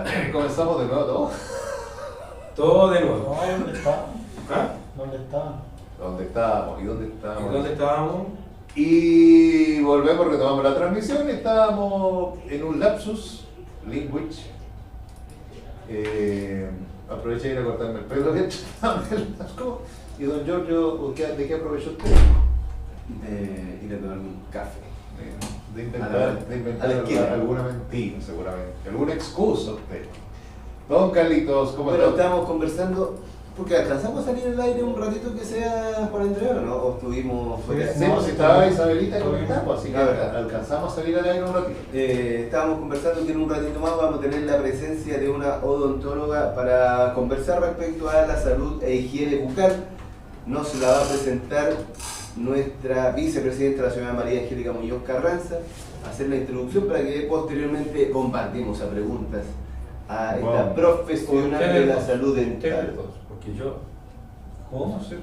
ya comenzamos de nuevo todo. Todo de nuevo. No, ¿dónde está? ¿Ah? ¿Dónde está? ¿Dónde estábamos? ¿Y dónde ¿Y estábamos? dónde estábamos? Y volvemos, retomamos la transmisión y estábamos en un lapsus language. Aproveché de ir a cortarme el pelo y don Giorgio, ¿de qué aprovechó usted? Ir a tomarme un café. De inventar alguna mentira, seguramente. Alguna excusa usted. Don Carlitos, ¿cómo Bueno, está? estábamos conversando, porque alcanzamos a salir al aire un ratito que sea para entregar, ¿o no? ¿O estuvimos fuera? Sí, pues estaba Isabelita conectando, así que alcanzamos a salir al aire un ratito. Estábamos conversando que en un ratito más vamos a tener la presencia de una odontóloga para conversar respecto a la salud e higiene bucal. Nos la va a presentar nuestra vicepresidenta, la señora María Angélica Muñoz Carranza, hacer la introducción para que posteriormente bombardemos a preguntas a esta profesional de la salud dental. Porque yo. ¿Cómo? Usted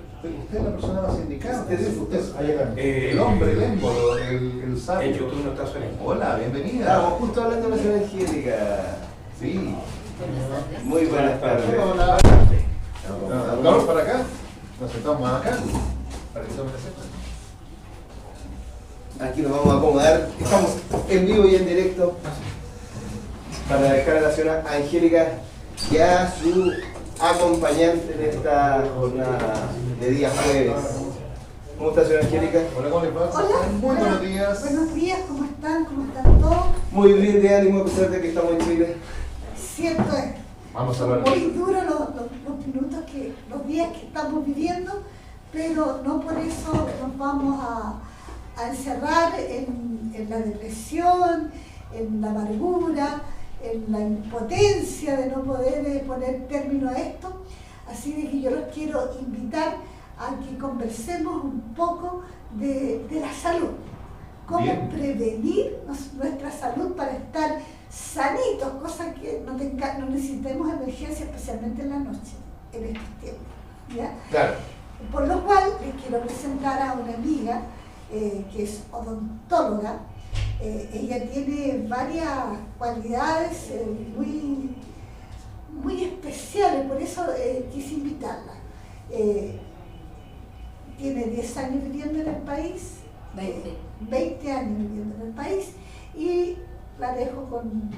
es la persona más indicada. Usted El hombre, el émbolo, el sabio. En YouTube no está saliendo. Hola, bienvenida. Estábamos justo hablando de la señora Angélica. Sí. Muy buenas tardes. Hola. Vamos para acá. Nos sentamos más acá. Para que tomen asiento. Aquí nos vamos a acomodar. Estamos en vivo y en directo para dejar a la señora Angélica ya su acompañante en esta jornada de día jueves. ¿Cómo está, señora Angélica? Hola, ¿cómo les va? Hola. Muy buenos días. Buenos días, ¿cómo están? ¿Cómo están todos? Muy bien de ánimo a pesar de que estamos en Chile. Cierto es. Vamos a hablar. Muy duro los minutos los días que estamos viviendo, pero no por eso nos vamos a encerrar en la depresión, en la amargura, en la impotencia de no poder poner término a esto. Así de que yo los quiero invitar a que conversemos un poco de la salud. Cómo Bien. prevenir nuestra salud para estar sanitos, cosa que no necesitemos emergencia, especialmente en la noche, en estos tiempos. ¿Ya? Claro. Por lo cual les quiero presentar a una amiga que es odontóloga. Ella tiene varias cualidades muy especiales, por eso quise invitarla. Tiene 10 años viviendo en el país, 20 años viviendo en el país, y la dejo con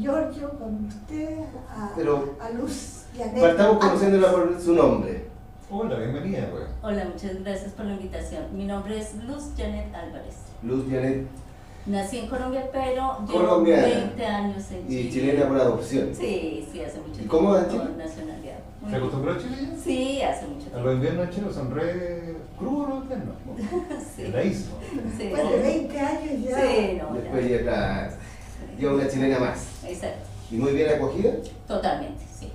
Giorgio, con usted, a Luz Janet. Partamos conociéndola por su nombre. Hola, bienvenida, pues. Hola, muchas gracias por la invitación. Mi nombre es Luz Janet Álvarez. Luz Janet. Nací en Colombia, pero llevo Colombiana. 20 años en Chile. Y chilena por adopción. Sí, hace mucho tiempo. ¿Y cómo va en Chile? Con nacionalidad. Muy ¿Se bien. acostumbró a Chile ya? Sí, hace mucho A tiempo. los inviernos chinos son re crudos los inviernos. Sí. Helaísimo. Sí. Después de 20 años ya. Sí, no, Después ya. ya está. Lleva una chilena más. Exacto. ¿Y muy bien acogida? Totalmente, sí.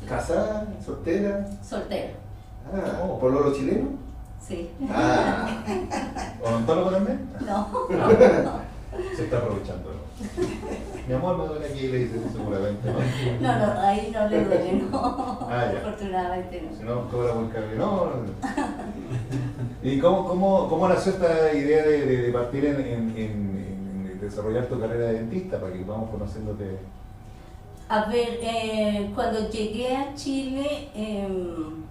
¿Casada? ¿Soltera? Soltera. Ah, ¿pololo chileno? Sí. Ah, ¿Odontólogo también? No. Se está aprovechando, ¿no? Mi amor, me duele aquí, le dice seguramente, ¿no? No, ahí no le duele, no. Ah, ya. Afortunadamente Si no. no, cobra muy caro. No. ¿Y cómo nació esta idea de partir en desarrollar tu carrera de dentista para que vamos conociéndote? A ver, cuando llegué a Chile,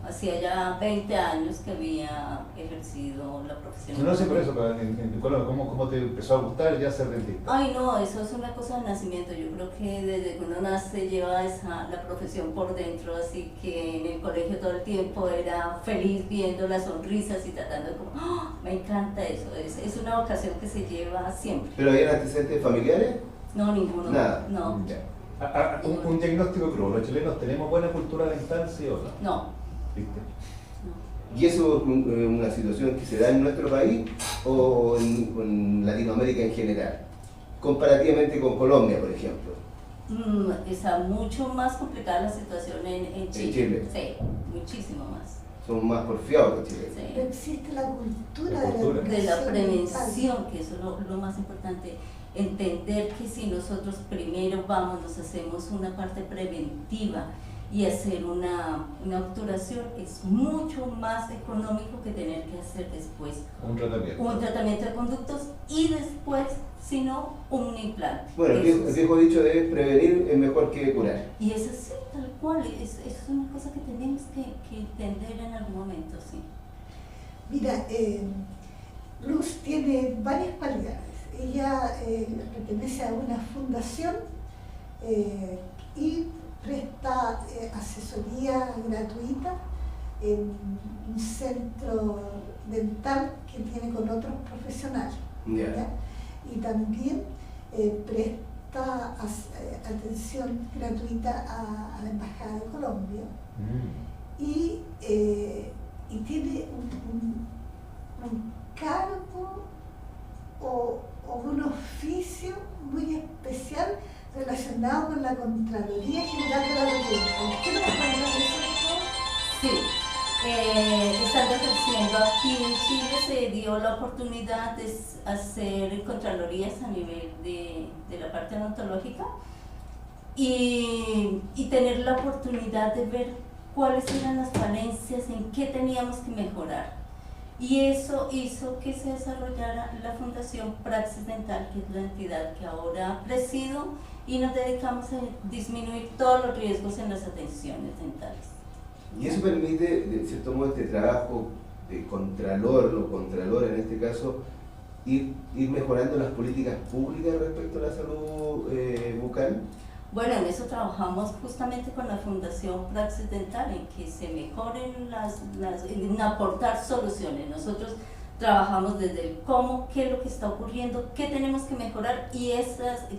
hacía ya 20 años que había ejercido la profesión. No sé por eso, pero en tu Colombia, ¿cómo te empezó a gustar ya ser dentista? Ay, no, eso es una cosa de nacimiento. Yo creo que desde que uno nace lleva la profesión por dentro, así que en el colegio todo el tiempo era feliz viendo las sonrisas y tratando de como, ¡oh! Me encanta eso. Es una vocación que se lleva siempre. ¿pero habían antecedentes familiares? No, ninguno. Nada. No. Ya. Un diagnóstico crudo. ¿Los chilenos tenemos buena cultura dental, sí o no? No. ¿Viste? ¿Y eso es una situación que se da en nuestro país o en Latinoamérica en general? Comparativamente con Colombia, por ejemplo. Está mucho más complicada la situación en Chile. En Chile. Sí, muchísimo más. Son más porfiados los chilenos. Sí. Pero existe la cultura, La cultura. De la educación prevención, que eso es lo más importante. Entender que si nosotros primero nos hacemos una parte preventiva y hacer una obturación es mucho más económico que tener que hacer después Un tratamiento. un tratamiento de conductos y después, si no, un implante. Bueno, el viejo dicho de prevenir es mejor que curar. Y es así, tal cual, es una cosa que tenemos que entender en algún momento, sí. Mira, Luz tiene varias cualidades. Ella pertenece a una fundación y presta asesoría gratuita en un centro dental que tiene con otros profesionales. Ya. ¿Ya? Y también presta atención gratuita a la Embajada de Colombia y tiene un cargo o un oficio muy especial relacionado con la Contraloría General de la República. ¿Qué nos puede hablar de eso? Sí, estando ejerciendo aquí en Chile se dio la oportunidad de hacer contralorías a nivel de la parte odontológica y tener la oportunidad de ver cuáles eran las falencias, en qué teníamos que mejorar. Y eso hizo que se desarrollara la Fundación Praxis Dental, que es la entidad que ahora presido, y nos dedicamos a disminuir todos los riesgos en las atenciones dentales. Y eso permite, de cierto modo, este trabajo de contralor o contralora en este caso, ir mejorando las políticas públicas respecto a la salud bucal. Bueno, en eso trabajamos justamente con la Fundación Praxis Dental, en que se mejoren en aportar soluciones. Nosotros trabajamos desde el cómo, qué es lo que está ocurriendo, qué tenemos que mejorar y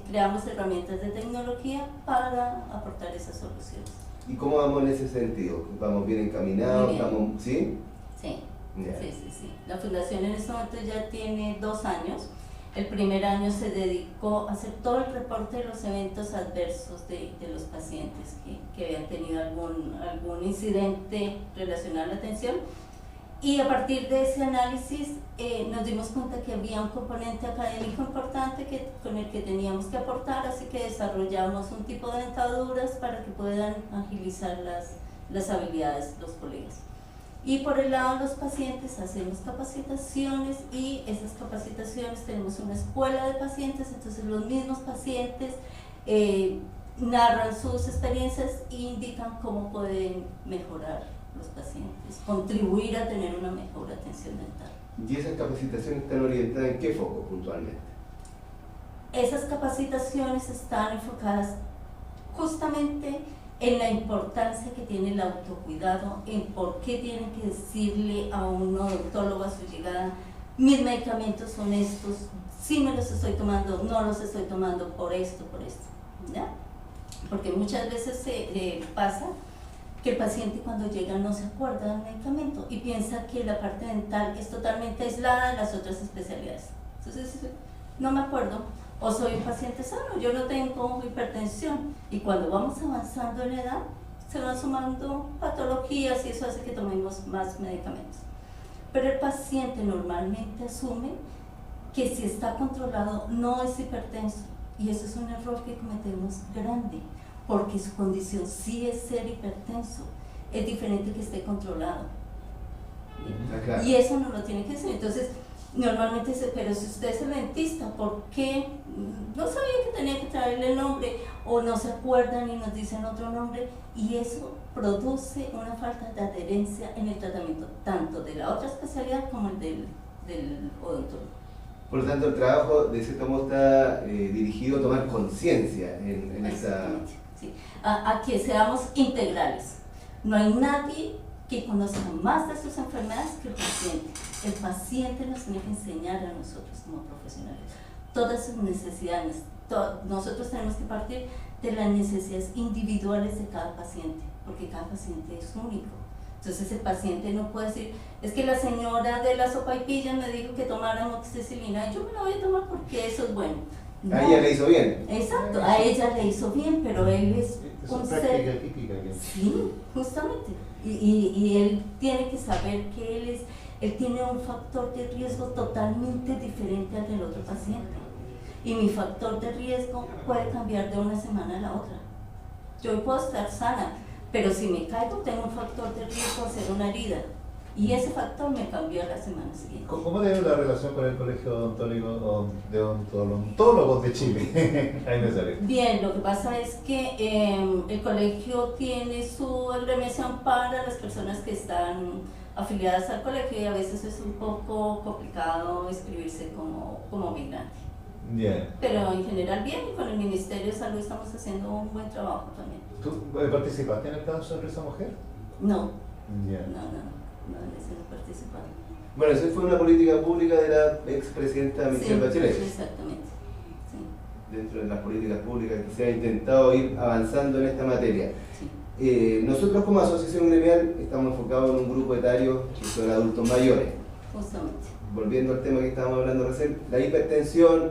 creamos herramientas de tecnología para aportar esas soluciones. ¿Y cómo vamos en ese sentido? ¿Vamos bien encaminados? Muy bien. ¿Vamos, sí? Sí, Ya. sí. La Fundación en este momento ya tiene 2 años. El primer año se dedicó a hacer todo el reporte de los eventos adversos de los pacientes que habían tenido algún incidente relacionado a la atención. Y a partir de ese análisis nos dimos cuenta que había un componente académico importante con el que teníamos que aportar, así que desarrollamos un tipo de dentaduras para que puedan agilizar las habilidades de los colegas. Y por el lado de los pacientes hacemos capacitaciones y esas capacitaciones tenemos una escuela de pacientes, entonces los mismos pacientes narran sus experiencias e indican cómo pueden mejorar los pacientes, contribuir a tener una mejor atención dental. ¿Y esas capacitaciones están orientadas en qué foco puntualmente? Esas capacitaciones están enfocadas justamente en la importancia que tiene el autocuidado, en por qué tienen que decirle a un odontólogo a su llegada, mis medicamentos son estos, sí me los estoy tomando, no los estoy tomando por esto, ¿ya? Porque muchas veces pasa que el paciente cuando llega no se acuerda del medicamento y piensa que la parte dental es totalmente aislada de las otras especialidades. Entonces, no me acuerdo, o soy un paciente sano, yo no tengo hipertensión, y cuando vamos avanzando en edad se van sumando patologías y eso hace que tomemos más medicamentos. Pero el paciente normalmente asume que si está controlado no es hipertenso, y eso es un error que cometemos grande, porque su condición sí es ser hipertenso, es diferente que esté controlado. Claro. Y eso no lo tiene que ser. Entonces, normalmente dice, pero si usted es el dentista, ¿por qué no sabía que tenía que traerle el nombre? O no se acuerdan y nos dicen otro nombre, y eso produce una falta de adherencia en el tratamiento, tanto de la otra especialidad como el del odontólogo. Por lo tanto, el trabajo de cierto modo está dirigido a tomar conciencia en esa... Sí, a que seamos integrales. No hay nadie que conozca más de sus enfermedades que el paciente. El paciente nos tiene que enseñar a nosotros como profesionales todas sus necesidades. Nosotros tenemos que partir de las necesidades individuales de cada paciente, porque cada paciente es único. Entonces el paciente no puede decir, es que la señora de la sopaipilla me dijo que tomara amoxicilina y yo me la voy a tomar porque eso es bueno. No. A ella le hizo bien. Exacto, a ella le hizo bien, pero él es un ser... típica. Sí, justamente. Y él tiene que saber que él tiene un factor de riesgo totalmente diferente al del otro paciente. Y mi factor de riesgo puede cambiar de una semana a la otra. Yo puedo estar sana, Pero si me caigo, tengo un factor de riesgo de hacer una herida. Y ese factor me cambió la semana siguiente. ¿Cómo debe la relación con el Colegio de Odontólogos de Chile? Ahí me sale. Bien, lo que pasa es que el colegio tiene su agremiación para las personas que están afiliadas al colegio y a veces es un poco complicado inscribirse como migrante. Bien. Pero en general bien, y con el Ministerio de Salud estamos haciendo un buen trabajo también. ¿Tú participaste en el plan Sonrisa Mujer? No, Bien. no, en ese no participado. Bueno, esa fue una política pública de la expresidenta Michelle Bachelet. Exactamente. Sí. Dentro de las políticas públicas que se ha intentado ir avanzando en esta materia. Sí. Nosotros como asociación gremial estamos enfocados en un grupo etario que son adultos mayores. Justamente. Volviendo al tema que estábamos hablando recién, la hipertensión,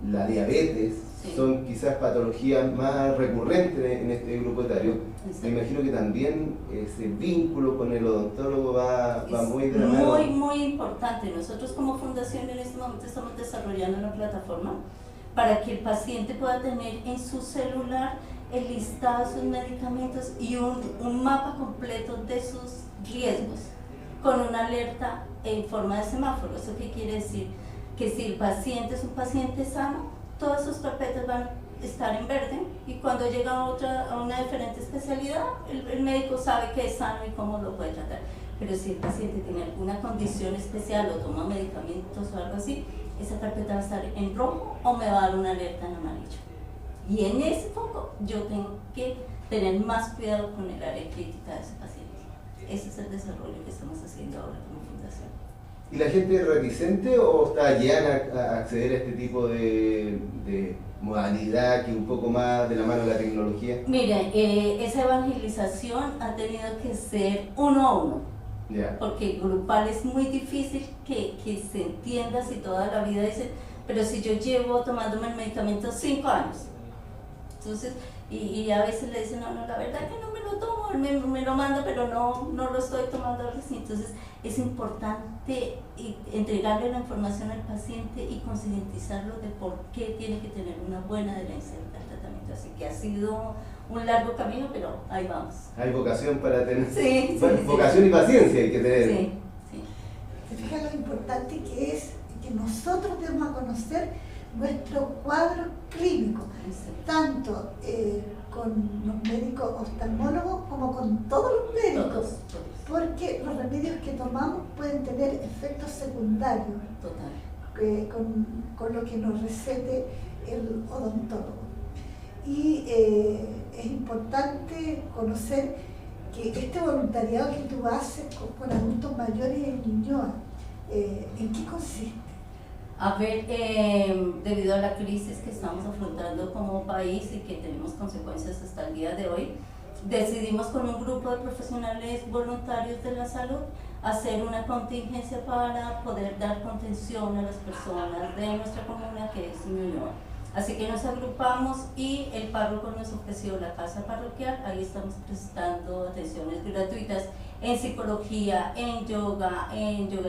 la diabetes, Sí. son quizás patologías más recurrentes en este grupo etario. Me imagino que también ese vínculo con el odontólogo va muy de la mano. Muy importante. Nosotros como fundación en este momento estamos desarrollando una plataforma para que el paciente pueda tener en su celular el listado de sus medicamentos y un mapa completo de sus riesgos con una alerta en forma de semáforo. ¿Eso qué quiere decir? Que si el paciente es un paciente sano, todas sus carpetas van a estar en verde y cuando llega a una diferente especialidad, el médico sabe que es sano y cómo lo puede tratar. Pero si el paciente tiene alguna condición especial o toma medicamentos o algo así, esa carpeta va a estar en rojo o me va a dar una alerta en amarillo. Y en ese foco yo tengo que tener más cuidado con el área crítica de ese paciente. Ese es el desarrollo que estamos haciendo ahora como fundación. ¿Y la gente es reticente o está llana a acceder a este tipo de modalidad que un poco más de la mano de la tecnología? Mire, esa evangelización ha tenido que ser uno a uno, Ya. porque grupal es muy difícil que se entienda si toda la vida dicen, pero si yo llevo tomándome el medicamento 5 años, entonces, y a veces le dicen, no, la verdad que no me lo tomo, él me lo manda, pero no lo estoy tomando así. Entonces es importante entregarle la información al paciente y concientizarlo de por qué tiene que tener una buena adherencia al tratamiento. Así que ha sido un largo camino, pero ahí vamos. Hay vocación para tener. Sí, Bueno, sí, vocación y paciencia hay que tener. Sí, sí. ¿Te fijas lo importante que es que nosotros demos a conocer nuestro cuadro clínico, tanto con los médicos oftalmólogos como con todos los médicos? Todos. Porque los remedios que tomamos pueden tener efectos secundarios Total. con lo que nos recete el odontólogo. Y es importante conocer que este voluntariado que tú haces con adultos mayores en Ñuñoa, ¿en qué consiste? A ver, debido a la crisis que estamos afrontando como país y que tenemos consecuencias hasta el día de hoy, decidimos con un grupo de profesionales voluntarios de la salud hacer una contingencia para poder dar contención a las personas de nuestra comuna, que es Ñuñoa. Así que nos agrupamos y el párroco nos ofreció la casa parroquial. Ahí estamos prestando atenciones gratuitas en psicología, en yoga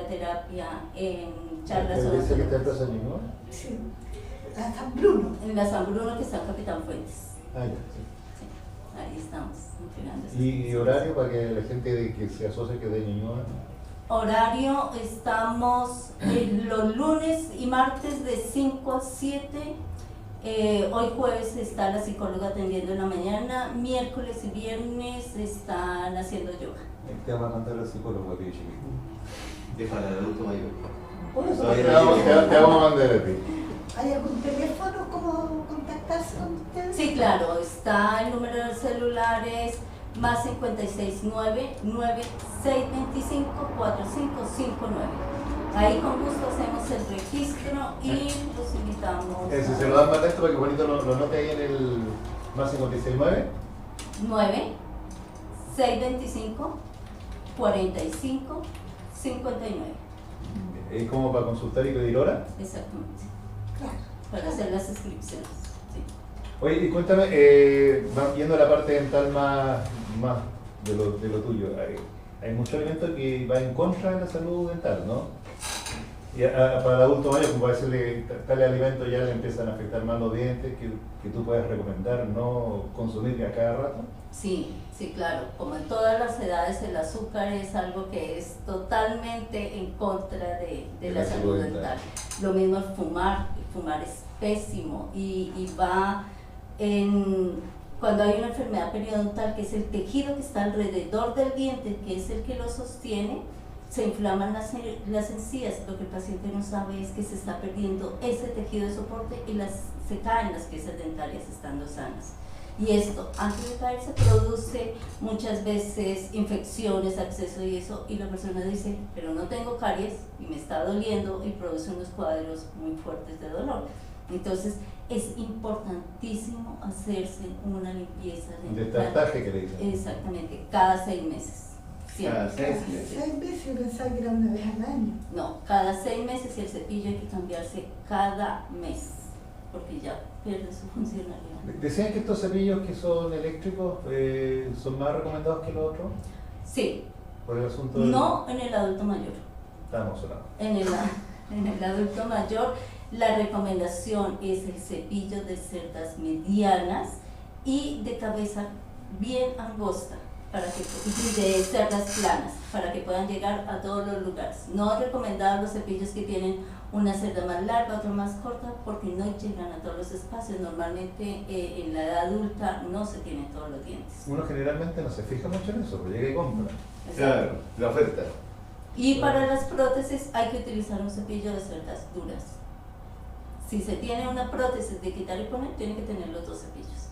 terapia, en charlas. ¿El dice que está en Plaza Ñuñoa? Sí, la San Bruno. En la San Bruno, que está en Capitán Fuentes. Ah, ya, sí. Sí, ahí estamos entrenando. ¿Y horario para que la gente que se asocie que es de Ñuñoa? Horario, estamos los lunes y martes de 5 a 7. Hoy jueves está la psicóloga atendiendo en la mañana. Miércoles y viernes están haciendo yoga. Te va a mandar el psicólogo a ti, chiquito. Es para el adulto mayor. Por eso Oye, te vamos a mandar a ti. ¿Hay algún teléfono como contactarse con ustedes? Sí, claro, está el número del celular, es más 569-9625-4559. Ahí con gusto hacemos el registro y los invitamos. Si se lo dan para esto para que bonito lo note ahí en el más 569. 9-625-45-59. Es como para consultar y pedir hora. Exactamente. Claro. Para hacer las inscripciones. Sí. Oye, y cuéntame, viendo la parte dental más de lo tuyo, hay mucho elemento que va en contra de la salud dental, ¿no? Y para el adulto mayor, como decirle, tales alimentos ya le empiezan a afectar más los dientes, que tú puedes recomendar no consumir a cada rato. Sí, sí, claro. Como en todas las edades, el azúcar es algo que es totalmente en contra de la salud dental. Lo mismo el fumar es pésimo y va en... Cuando hay una enfermedad periodontal, que es el tejido que está alrededor del diente, que es el que lo sostiene, se inflaman las encías. Lo que el paciente no sabe es que se está perdiendo ese tejido de soporte y se caen las piezas dentarias estando sanas. Y esto, antes de caerse, produce muchas veces infecciones, abscesos y eso, y la persona dice, pero no tengo caries y me está doliendo, y produce unos cuadros muy fuertes de dolor. Entonces, es importantísimo hacerse una limpieza De tartaje, que le dicen. Exactamente, cada 6 meses. Siempre. Cada 6 meses. 6 meses, yo pensaba que era una vez al año. No, cada 6 meses, y el cepillo hay que cambiarse cada mes, porque ya pierde su funcionalidad. Decían que estos cepillos que son eléctricos son más recomendados que los otros, Sí, por el asunto del... no en el adulto mayor. Estábamos hablando. En el adulto mayor, la recomendación es el cepillo de cerdas medianas y de cabeza bien angosta, y de cerdas planas, para que puedan llegar a todos los lugares. No es recomendado los cepillos que tienen una cerda más larga, otra más corta, porque no llegan a todos los espacios. Normalmente en la edad adulta no se tienen todos los dientes. Uno generalmente no se fija mucho en eso, pero llega y compra. Claro, la oferta. Y para las prótesis hay que utilizar un cepillo de cerdas duras. Si se tiene una prótesis de quitar y poner, tiene que tener los 2 cepillos.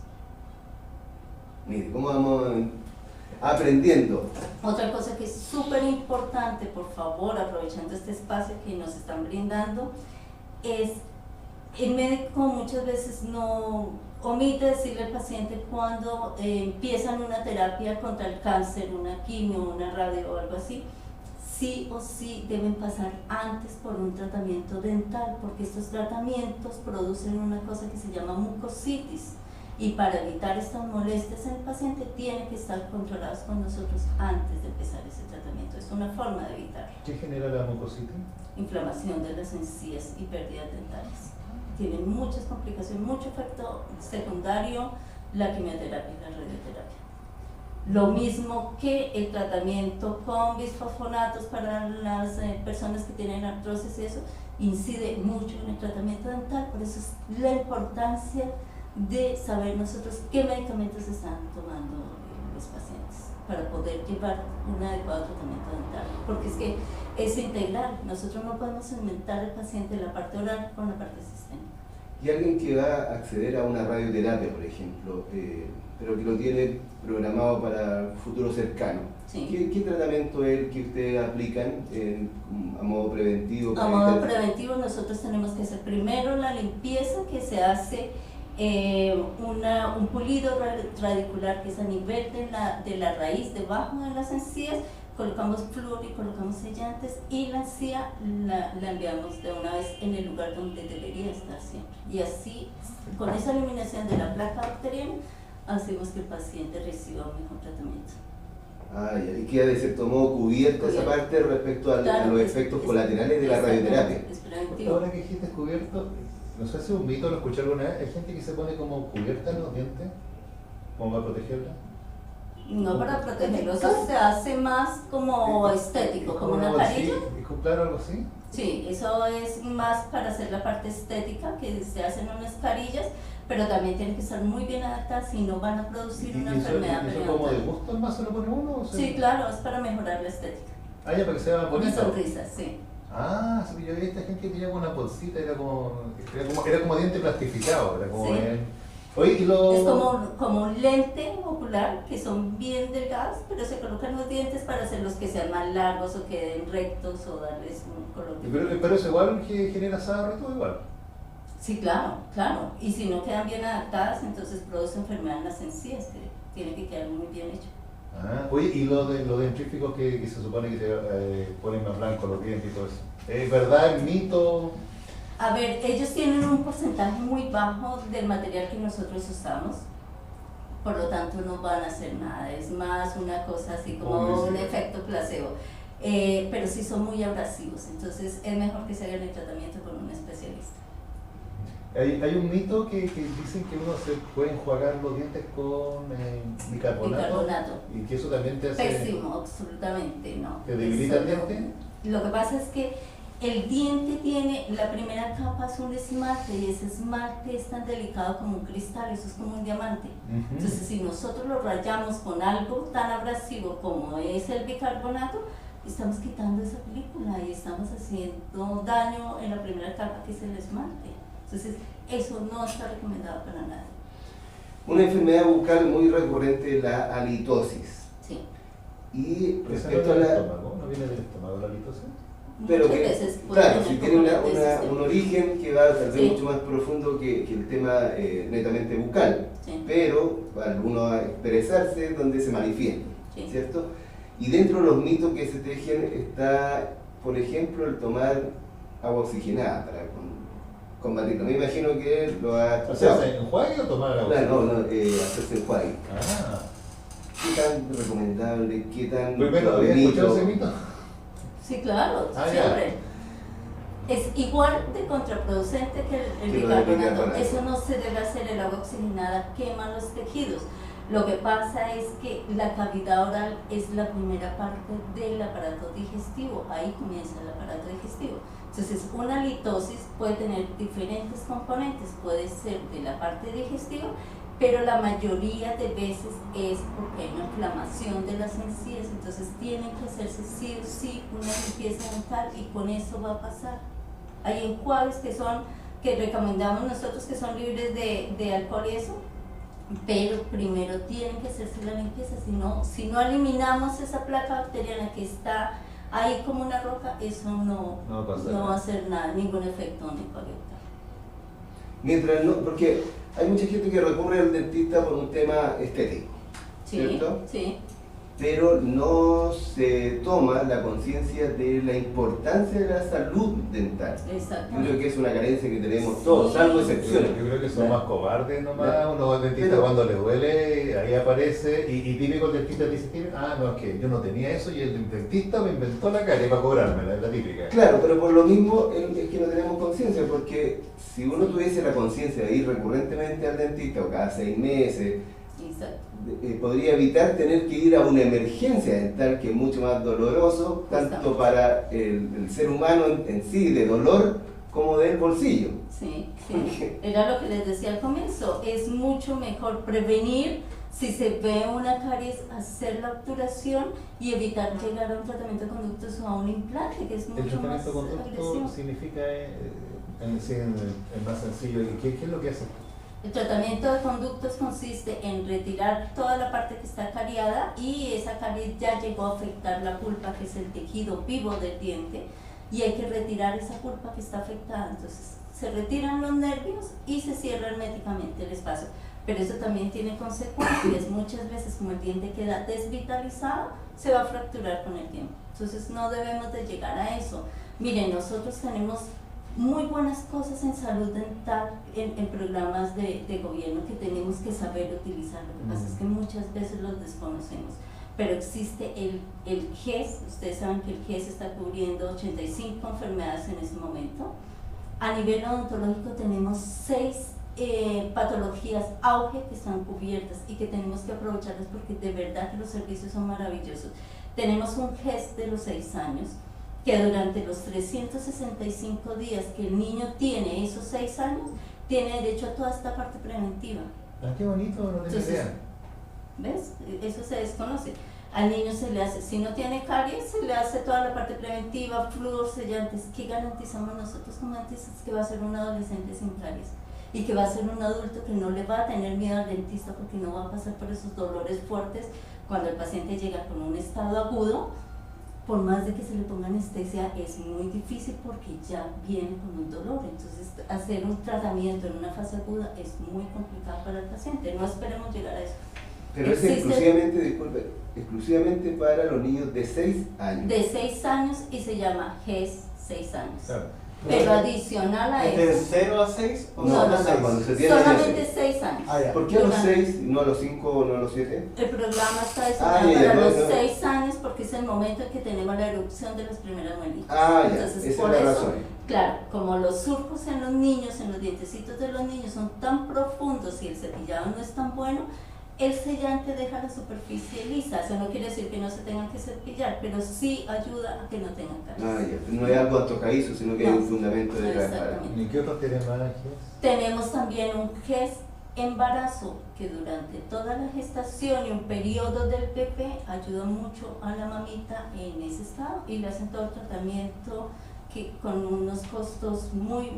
Mire, ¿cómo vamos aprendiendo? Otra cosa que es súper importante, por favor, aprovechando este espacio que nos están brindando, es el médico muchas veces no omite decirle al paciente cuando empiezan una terapia contra el cáncer, una quimio, una radio o algo así, sí o sí deben pasar antes por un tratamiento dental, porque estos tratamientos producen una cosa que se llama mucositis, y para evitar estas molestias en el paciente tienen que estar controlados con nosotros antes de empezar ese tratamiento. Es una forma de evitarlo. ¿Qué genera la mucositis? Inflamación de las encías y pérdidas dentales. Tienen muchas complicaciones, mucho efecto secundario la quimioterapia y la radioterapia. Lo mismo que el tratamiento con bisfosfonatos para las personas que tienen artrosis y eso, incide mucho en el tratamiento dental. Por eso es la importancia de saber nosotros qué medicamentos están tomando los pacientes para poder llevar un adecuado tratamiento dental, porque es que es integral. Nosotros no podemos segmentar al paciente la parte oral con la parte sistémica. Y alguien que va a acceder a una radioterapia, por ejemplo, pero que lo tiene programado para futuro cercano, Sí. ¿qué tratamiento es el que ustedes aplican a modo preventivo? A modo preventivo, nosotros tenemos que hacer primero la limpieza, que se hace un pulido radicular, que es a nivel de la raíz, debajo de las encías. Colocamos flúor y colocamos sellantes, y la encía la enviamos de una vez en el lugar donde debería estar siempre. Y así, con esa eliminación de la placa bacteriana, hacemos que el paciente reciba un mejor tratamiento. Ah, ya. Y queda de cierto modo cubierta esa parte respecto a Claro, los efectos colaterales de la radioterapia. Es preventivo. Ahora que dijiste cubierto, no sé si es un mito, lo escuché alguna vez, hay gente que se pone como cubierta en los dientes, como para protegerla. No para protegerlo, eso se hace más como estético, como una carilla. Claro, algo así. Sí, eso es más para hacer la parte estética, que se hacen unas carillas, pero también tienen que estar muy bien adaptadas y no van a producir una enfermedad ¿Eso como de periodontal. gusto más se lo pone uno? O sea? Sí, claro, es para mejorar la estética. Ah, ya, para que sea Una bonito. sonrisa, sí. Ah, sí, yo vi a esta gente que tenía como una bolsita, era como diente plastificado, era como... Sí. Oye, y lo... Es como un lente ocular, que son bien delgados, pero se colocan los dientes para hacerlos que sean más largos o queden rectos o darles un color. Pero es igual que genera sarro y todo igual. Sí, claro, claro. Y si no quedan bien adaptadas, entonces produce enfermedad en las encías, que tiene que quedar muy bien hecho. Ah, oye, y los dentríficos que se supone que se ponen más blancos los dientes y todo eso. ¿Es verdad, es mito? A ver, ellos tienen un porcentaje muy bajo del material que nosotros usamos, por lo tanto no van a hacer nada, es más una cosa así como un efecto placebo. pero sí son muy abrasivos, entonces es mejor que se haga el tratamiento con un especialista. Hay un mito que dicen que uno se puede enjuagar los dientes con bicarbonato, y que eso también te hace... Pésimo, absolutamente no. ¿Te debilita el diente? Lo que pasa es que el diente tiene, la primera capa es un esmalte y ese esmalte es tan delicado como un cristal, eso es como un diamante. Entonces si nosotros lo rayamos con algo tan abrasivo como es el bicarbonato, estamos quitando esa película y estamos haciendo daño en la primera capa que es el esmalte. Entonces, eso no está recomendado para nada. Una enfermedad bucal muy recurrente es la halitosis. Sí. Y Pero respecto a del la... estómago, ¿no viene del estómago la litosis? Pero Muchas que, veces puede claro, tener si tiene como un origen que va tal vez Sí. mucho más profundo que el tema netamente bucal, Sí. pero al uno expresarse donde se manifiesta, Sí. ¿cierto? Y dentro de los mitos que se tejen está, por ejemplo, el tomar agua oxigenada para combatirlo. Me imagino que lo ha escuchado. ¿Hacerse enjuague o tomar agua? Claro, no, hacerse enjuague. Ah. ¿Qué tan recomendable? ¿Qué tan Primero, ¿habías escuchado ese mito? Sí, claro, Ah, siempre. Es igual de contraproducente que el Que lo del bicarbonato. bicarbonato. Eso no se debe hacer, el agua oxigenada quema los tejidos. Lo que pasa es que la cavidad oral es la primera parte del aparato digestivo, ahí comienza el aparato digestivo. Entonces, una litosis puede tener diferentes componentes, puede ser de la parte digestiva, pero la mayoría de veces es porque hay una inflamación de las encías, entonces tienen que hacerse sí o sí una limpieza dental y con eso va a pasar. Hay enjuagues que recomendamos nosotros que son libres de alcohol y eso, pero primero tienen que hacerse la limpieza, si no eliminamos esa placa bacteriana que está ahí como una roca, eso no va a hacer nada, ningún efecto ni para evitar. Mientras no, porque hay mucha gente que recurre al dentista por un tema estético, Sí, ¿cierto? sí. Pero no se toma la conciencia de la importancia de la salud dental. Yo Exactamente. creo que es una carencia que tenemos todos, Sí. salvo Yo excepciones. creo que son más cobardes nomás, Ya. unos dentistas Pero- cuando les duele, ahí aparece, y típico el dentista dice, no, es que yo no tenía eso y el dentista me inventó la carie para cobrarme, la típica. Claro, pero por lo mismo es que no tenemos conciencia, porque si uno tuviese la conciencia de ir recurrentemente al dentista o cada 6 meses, Exacto. podría evitar tener que ir a una emergencia dental, que es mucho más doloroso, tanto Justamente. para el ser humano en sí, de dolor, como del bolsillo. Sí, sí. Era lo que les decía al comienzo, es mucho mejor prevenir si se ve una caries, hacer la obturación y evitar llegar a un tratamiento de conductos o a un implante, que es El mucho más tratamiento conducto agresivo. significa, es más sencillo, ¿y qué es lo que hace? El tratamiento de conductos consiste en retirar toda la parte que está cariada y esa caries ya llegó a afectar la pulpa, que es el tejido vivo del diente, y hay que retirar esa pulpa que está afectada. Entonces se retiran los nervios y se cierra herméticamente el espacio. Pero eso también tiene consecuencias. Muchas veces, como el diente queda desvitalizado, se va a fracturar con el tiempo. Entonces no debemos de llegar a eso. Miren, nosotros tenemos muy buenas cosas en salud dental, en programas de gobierno que tenemos que saber utilizar. Lo que pasa es que muchas veces los desconocemos. Pero existe el GES, ustedes saben que el GES está cubriendo 85 enfermedades en este momento. A nivel odontológico tenemos 6 patologías auge que están cubiertas y que tenemos que aprovecharlas porque de verdad que los servicios son maravillosos. Tenemos un GES de los 6 años, que durante los 365 días que el niño tiene esos 6 años, tiene derecho a toda esta parte preventiva. Ah, qué bonito, no tengo Entonces, idea. ¿ves? Eso se desconoce. Al niño se le hace, si no tiene caries, se le hace toda la parte preventiva, flúor, sellantes. ¿Qué garantizamos nosotros como dentistas? Que va a ser un adolescente sin caries y que va a ser un adulto que no le va a tener miedo al dentista porque no va a pasar por esos dolores fuertes cuando el paciente llega con un estado agudo. Por más de que se le ponga anestesia, es muy difícil porque ya viene con un dolor. Entonces, hacer un tratamiento en una fase aguda es muy complicado para el paciente. No esperemos llegar a eso. Pero es exclusivamente, disculpe, exclusivamente para los niños de 6 años. De 6 años y se llama GES 6 años. Claro. Pero adicional a ¿Es de eso, 0 a 6 o no, no, sé, cuando se tiene solamente ese? 6 años. Ah, ya. ¿Por qué a los Durante- 6 y no a los 5 o no a los 7? El programa está Ah, diseñado ya, para no, los no. 6 años porque es el momento en que tenemos la erupción de las primeras muelitas. Ah, ya, Entonces, esa por es la eso, razón. claro, como los surcos en los niños, en los dientecitos de los niños son tan profundos y el cepillado no es tan bueno, el sellante deja la superficie lisa. Eso no quiere decir que no se tengan que cepillar, pero sí ayuda a que no tengan caries. Ah, ya. No es algo antojadizo, sino que hay un No, fundamento detrás. exactamente. ¿Y qué otros tienen más, Ángeles? Tenemos también un GES embarazo que durante toda la gestación y un periodo del bebé ayuda mucho a la mamita en ese estado y le hacen todo el tratamiento que con unos costos muy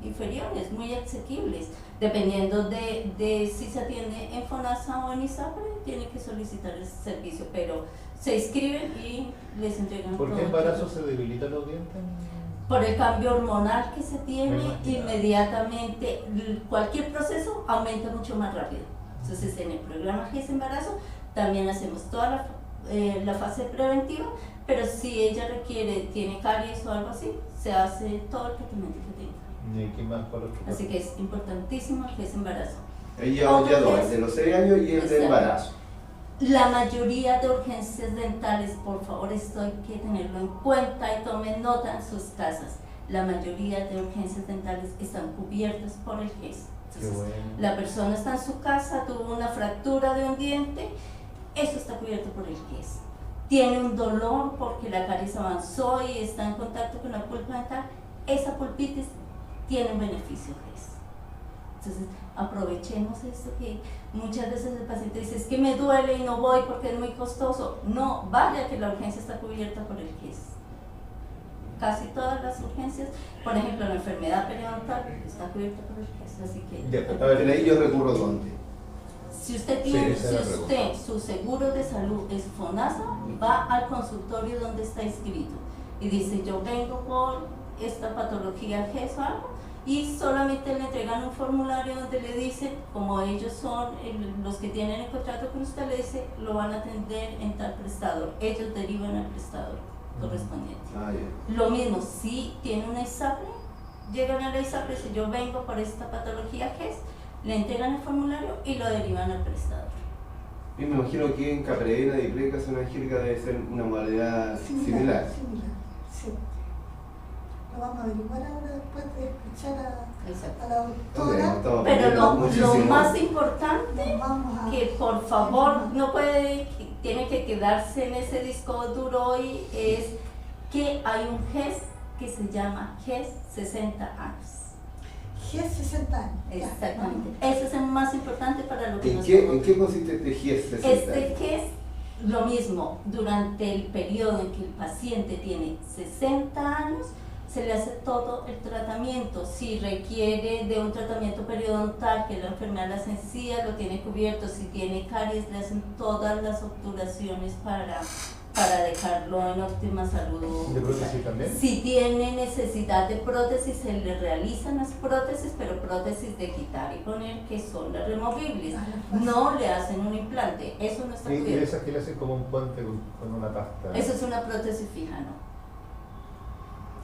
inferiores, muy asequibles. Dependiendo de si se atiende en FONASA o en ISAPRE, tiene que solicitar el servicio, pero se inscriben y les entregan ¿Por todo qué el embarazo se debilitan los dientes? por el cambio hormonal que se Me tiene, imagino. inmediatamente cualquier proceso aumenta mucho más rápido. Entonces en el programa GES Embarazo también hacemos toda la fase preventiva, pero si ella tiene caries o algo así, se hace todo el tratamiento que tenga. ¿Y qué más por otro? Así que es importantísimo el GES Embarazo. Ahí ya dos, el de los 6 años y el de Exacto. embarazo. La mayoría de urgencias dentales, por favor, esto hay que tenerlo en cuenta y tomen nota en sus casas. La mayoría de urgencias dentales están cubiertas por el GES. Qué Entonces, bueno. la persona está en su casa, tuvo una fractura de un diente, eso está cubierto por el GES. Tiene un dolor porque la caries avanzó y está en contacto con la pulpa dental, esa pulpitis tiene un beneficio GES. Entonces, aprovechemos esto que muchas veces el paciente dice, es que me duele y no voy porque es muy costoso. No, vaya que la urgencia está cubierta por el GES. Casi todas las urgencias, por ejemplo, la enfermedad periodontal está cubierta por el GES, así que... Ya, a ver, Ahí yo recurro dónde. Si usted Sí, tiene, esa si es la usted, pregunta. su seguro de salud es FONASA, va al consultorio donde está inscrito y dice, yo vengo por esta patología GES o algo, y solamente le entregan un formulario donde le dicen, como ellos son los que tienen el contrato con usted, le dice, lo van a atender en tal prestador, ellos derivan al prestador correspondiente. Ah, ya. Lo mismo, si tiene una ISAPRE, llegan a la ISAPRE, si yo vengo por esta patología GES, le entregan el formulario y lo derivan al prestador. Y me imagino que en Capredena y Pleca San Angélica debe ser una modalidad similar. Sí. Lo vamos a averiguar ahora después de escuchar Exacto. a la Entonces, doctora. estamos Pero aprendiendo lo muchísimo. más importante, Nos vamos a... que por favor no puede, tiene que quedarse en ese disco duro hoy, es que hay un GES que se llama GES 60 años. GES 60 años. ya, Exactamente. vamos. Eso es el más importante para lo que ¿En nos qué consiste este GIES 60? Este GES, lo mismo, durante el periodo en que el paciente tiene 60 años, se le hace todo el tratamiento. Si requiere de un tratamiento periodontal, que la enfermedad de las encías lo tiene cubierto, si tiene caries, le hacen todas las obturaciones para dejarlo en óptima salud. ¿De prótesis también? Si tiene necesidad de prótesis, se le realizan las prótesis, pero prótesis de quitar y poner, que son las removibles. No le hacen un implante, eso no está Y cubierto. esas que le hacen como un puente con una pasta. Eso es una prótesis fija, ¿no?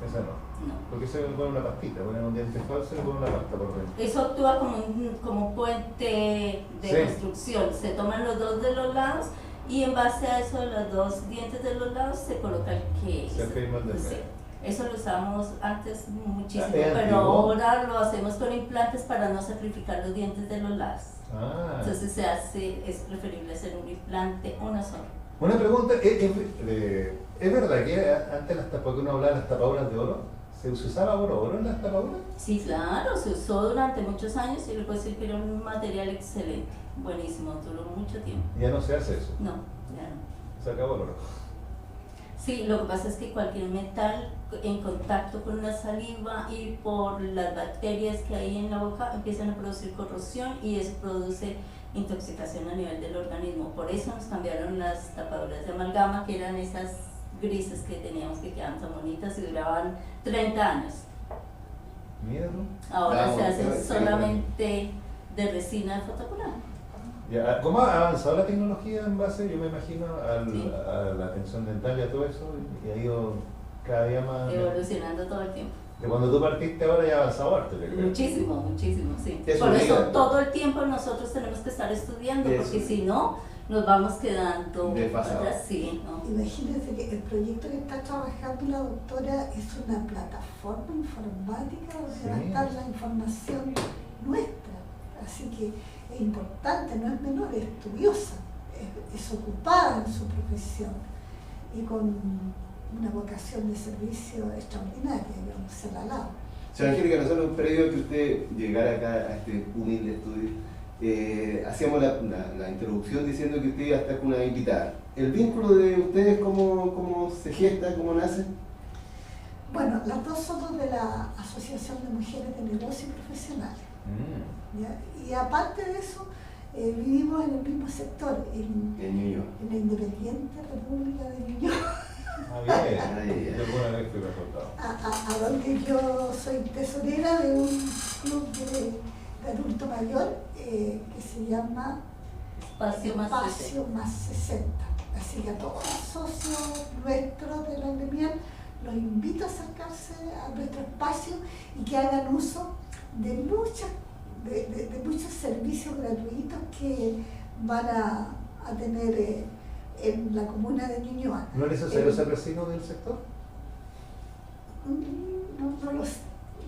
Esa no. No. Porque se pone una pastita, ponen un diente falso y le ponen una pasta por dentro. Eso actúa como un puente de Sí. construcción. Se toman los dos de los lados y en base a eso, de los dos dientes de los lados, se coloca el que Se afirma el del sí. medio. Eso lo usamos antes muchísimo, Ah, ¿es pero antiguo? ahora lo hacemos con implantes para no sacrificar los dientes de los lados. Ah. Entonces es preferible hacer un implante, una sola. Una pregunta, ¿es verdad que antes porque uno hablaba de las tapaduras de oro? ¿Se usaba oro en las tapaduras? Sí, claro, se usó durante muchos años y le puedo decir que era un material excelente, buenísimo, duró mucho tiempo. Ya no se hace eso, No, ya no. se acabó el oro. Sí, lo que pasa es que cualquier metal en contacto con la saliva y por las bacterias que hay en la boca empiezan a producir corrosión y eso produce intoxicación a nivel del organismo. Por eso nos cambiaron las tapaduras de amalgama, que eran esas grises que teníamos que quedaban tan bonitas y duraban 30 años. Mira tú. Ahora Vamos, se hacen sí. solamente de resina de fotocolada. Ya, ¿cómo ha avanzado la tecnología en base, yo me imagino, Sí. a la atención dental y a todo eso? Y ha ido cada día más... Evolucionando todo el tiempo. De cuando tú partiste ahora ya avanzado harto, yo creo. Muchísimo, muchísimo, sí. Eso Por eso diga. todo el tiempo nosotros tenemos que estar estudiando, Eso. porque si no, nos vamos quedando Desfasados. atrás, sí, ¿no? Imagínense que el proyecto que está trabajando la doctora es una plataforma informática donde Sí. va a estar la información nuestra. Así que es importante, no es menor, es estudiosa, es ocupada en su profesión y con una vocación de servicio extraordinaria, digamos, se la alabo. Señora Angélica, nosotros previo a que usted llegara acá a este humilde estudio, hacíamos la introducción diciendo que usted iba a estar con una invitada. ¿El vínculo de ustedes cómo se gesta, cómo nace? Bueno, las dos somos de la Asociación de Mujeres de Negocios Profesionales. ¿Ya? Y aparte de eso, vivimos en el mismo sector, en la Independiente República de Ñuñoa, Ah, bien. Ay, Yo alguna vez fui resultado. a donde yo soy tesorera de un club de adulto mayor que se llama Espacio más Espacio Más 60. Así que a todos los socios nuestros de la gremial los invito a acercarse a nuestro espacio y que hagan uso de muchos servicios gratuitos que van a tener en la comuna de Ñuñoa. ¿No es necesario ser vecino del sector?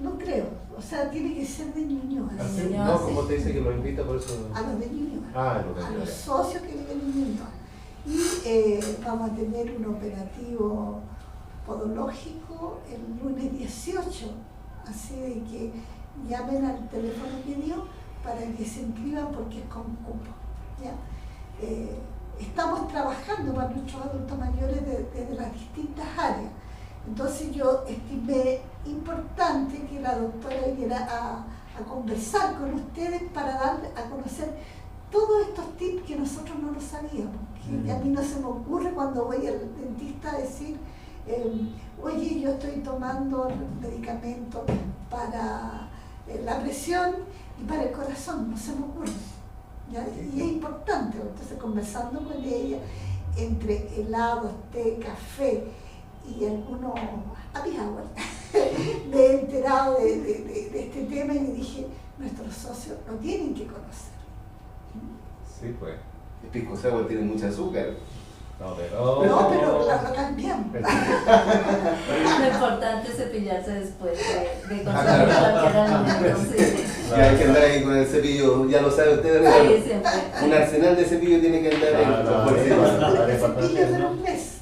No creo, o sea, tiene que ser de Ñuñoa. ¿Así? Ñuñoa, No, sí. como te dice que lo invita, por eso. A los de Ñuñoa. Ah, lo a tengo los ya. socios que viven en Ñuñoa. Y vamos a tener un operativo podológico el lunes 18, así de que llamen al teléfono que dio para que se inscriban porque es con cupo. ¿Ya? Estamos trabajando para nuestros adultos mayores desde las distintas áreas. Entonces yo estimé importante que la doctora viniera a conversar con ustedes para dar a conocer todos estos tips que nosotros no lo sabíamos. Que a mí no se me ocurre cuando voy al dentista a decir, oye, yo estoy tomando medicamentos para la presión y para el corazón, no se me ocurre. ¿Ya? Y es importante, entonces conversando con ella, entre helados, té, café y algunos happy hour, me he enterado de este tema y le dije, nuestros socios lo tienen que conocer. Sí, pues. El pisco sour tiene mucho azúcar. No, pero. No, pero lo cambiamos. Lo importante es cepillarse después de consumir cualquier alimento. Sí, Ya hay que andar ahí con el cepillo, ya lo sabe usted, ¿no? sí, siempre. Un arsenal de cepillo tiene que andar ahí. El cepillo dura un mes.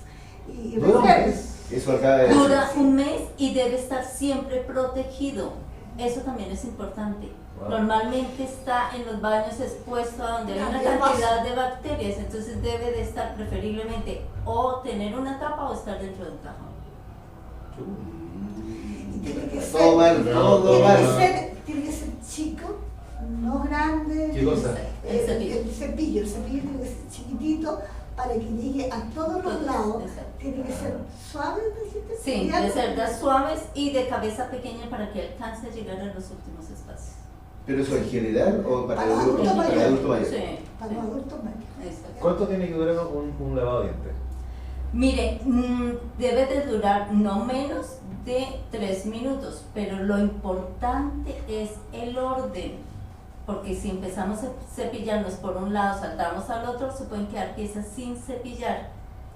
Y ¿Dura un recuerden, mes? Eso acaba de decir. Dura un mes y debe estar siempre protegido. Eso también es importante. Wow. Normalmente está en los baños expuesto a donde hay una cantidad de bacterias, entonces debe de estar preferiblemente o tener una tapa o estar dentro de un cajón. y tiene que ser, Todo mal, todo mal. tiene que ser chico, no grande. ¿Qué cosa? El cepillo tiene que ser chiquitito para que llegue a todos los lados. Exacto. Tiene que ser suave, dijiste. Sí, ¿Ya? de cerdas suaves y de cabeza pequeña para que alcance a llegar a los últimos espacios. ¿Pero eso en general o para el Para adulto adulto para el adulto mayor? Sí, Para sí. los adultos mayores. Exacto. ¿Cuánto tiene que durar un lavado de dientes? Mire, debe de durar no menos de 3 minutos, pero lo importante es el orden, porque si empezamos a cepillarnos por un lado, saltamos al otro, se pueden quedar piezas sin cepillar.